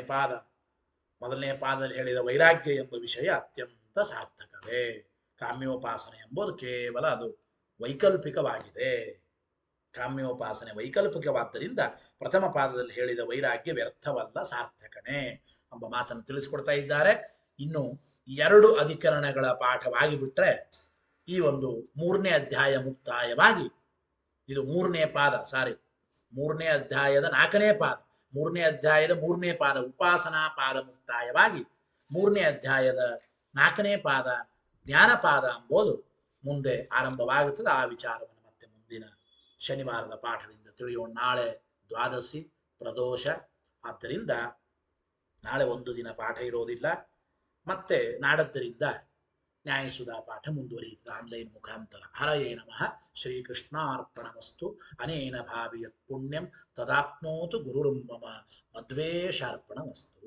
ಪಾದದಲ್ಲಿ ಹೇಳಿದ ವೈರಾಗ್ಯ ಎಂಬ ವಿಷಯ ಅತ್ಯಂತ ಸಾರ್ಥಕವೇ. ಕಾಮ್ಯೋಪಾಸನೆ ಎಂಬುದು ಕೇವಲ ಅದು ವೈಕಲ್ಪಿಕವಾಗಿದೆ. ಕಾಮ್ಯೋಪಾಸನೆ ವೈಕಲ್ಪಿಕವಾದ್ದರಿಂದ ಪ್ರಥಮ ಪಾದದಲ್ಲಿ ಹೇಳಿದ ವೈರಾಗ್ಯ ವ್ಯರ್ಥವಲ್ಲ, ಸಾರ್ಥಕನೇ ಎಂಬ ಮಾತನ್ನು ತಿಳಿಸಿಕೊಡ್ತಾ ಇದ್ದಾರೆ. ಇನ್ನು 2 ಅಧಿಕರಣಗಳ ಪಾಠವಾಗಿ ಬಿಟ್ರೆ ಈ ಒಂದು 3ನೇ ಅಧ್ಯಾಯ ಮುಕ್ತಾಯವಾಗಿ, ಇದು 3ನೇ ಅಧ್ಯಾಯದ 4ನೇ ಪಾದ, 3ನೇ ಅಧ್ಯಾಯದ 3ನೇ ಪಾದ ಉಪಾಸನಾ ಪಾದ ಮುಕ್ತಾಯವಾಗಿ 3ನೇ ಅಧ್ಯಾಯದ 4ನೇ ಪಾದ ಜ್ಞಾನಪಾದ ಎಂಬುದು ಮುಂದೆ ಆರಂಭವಾಗುತ್ತದೆ. ಆ ವಿಚಾರವನ್ನು ಮತ್ತೆ ಮುಂದಿನ ಶನಿವಾರದ ಪಾಠದಿಂದ ತಿಳಿಯೋಣ. ನಾಳೆ ದ್ವಾದಶಿ ಪ್ರದೋಷ, ಆದ್ದರಿಂದ ನಾಳೆ ಒಂದು ದಿನ ಪಾಠ ಇರೋದಿಲ್ಲ. ಮತ್ತೆ ನಾಡದ್ದರಿಂದ ನ್ಯಾಯಸುಧಾ ಪಾಠ ಮುಂದುವರಿಯುತ್ತದೆ ಆನ್ಲೈನ್ ಮುಖಾಂತರ. ಹರಯೇ ನಮಃ. ಶ್ರೀಕೃಷ್ಣಾರ್ಪಣಮಸ್ತು. ಅನೇನ ಭಾವಿಯತ್ ಪುಣ್ಯಂ ತದಾಪ್ನೋತು ಗುರುರ್ಮಮ. ಮದ್ವೇಷಾರ್ಪಣಮಸ್ತು.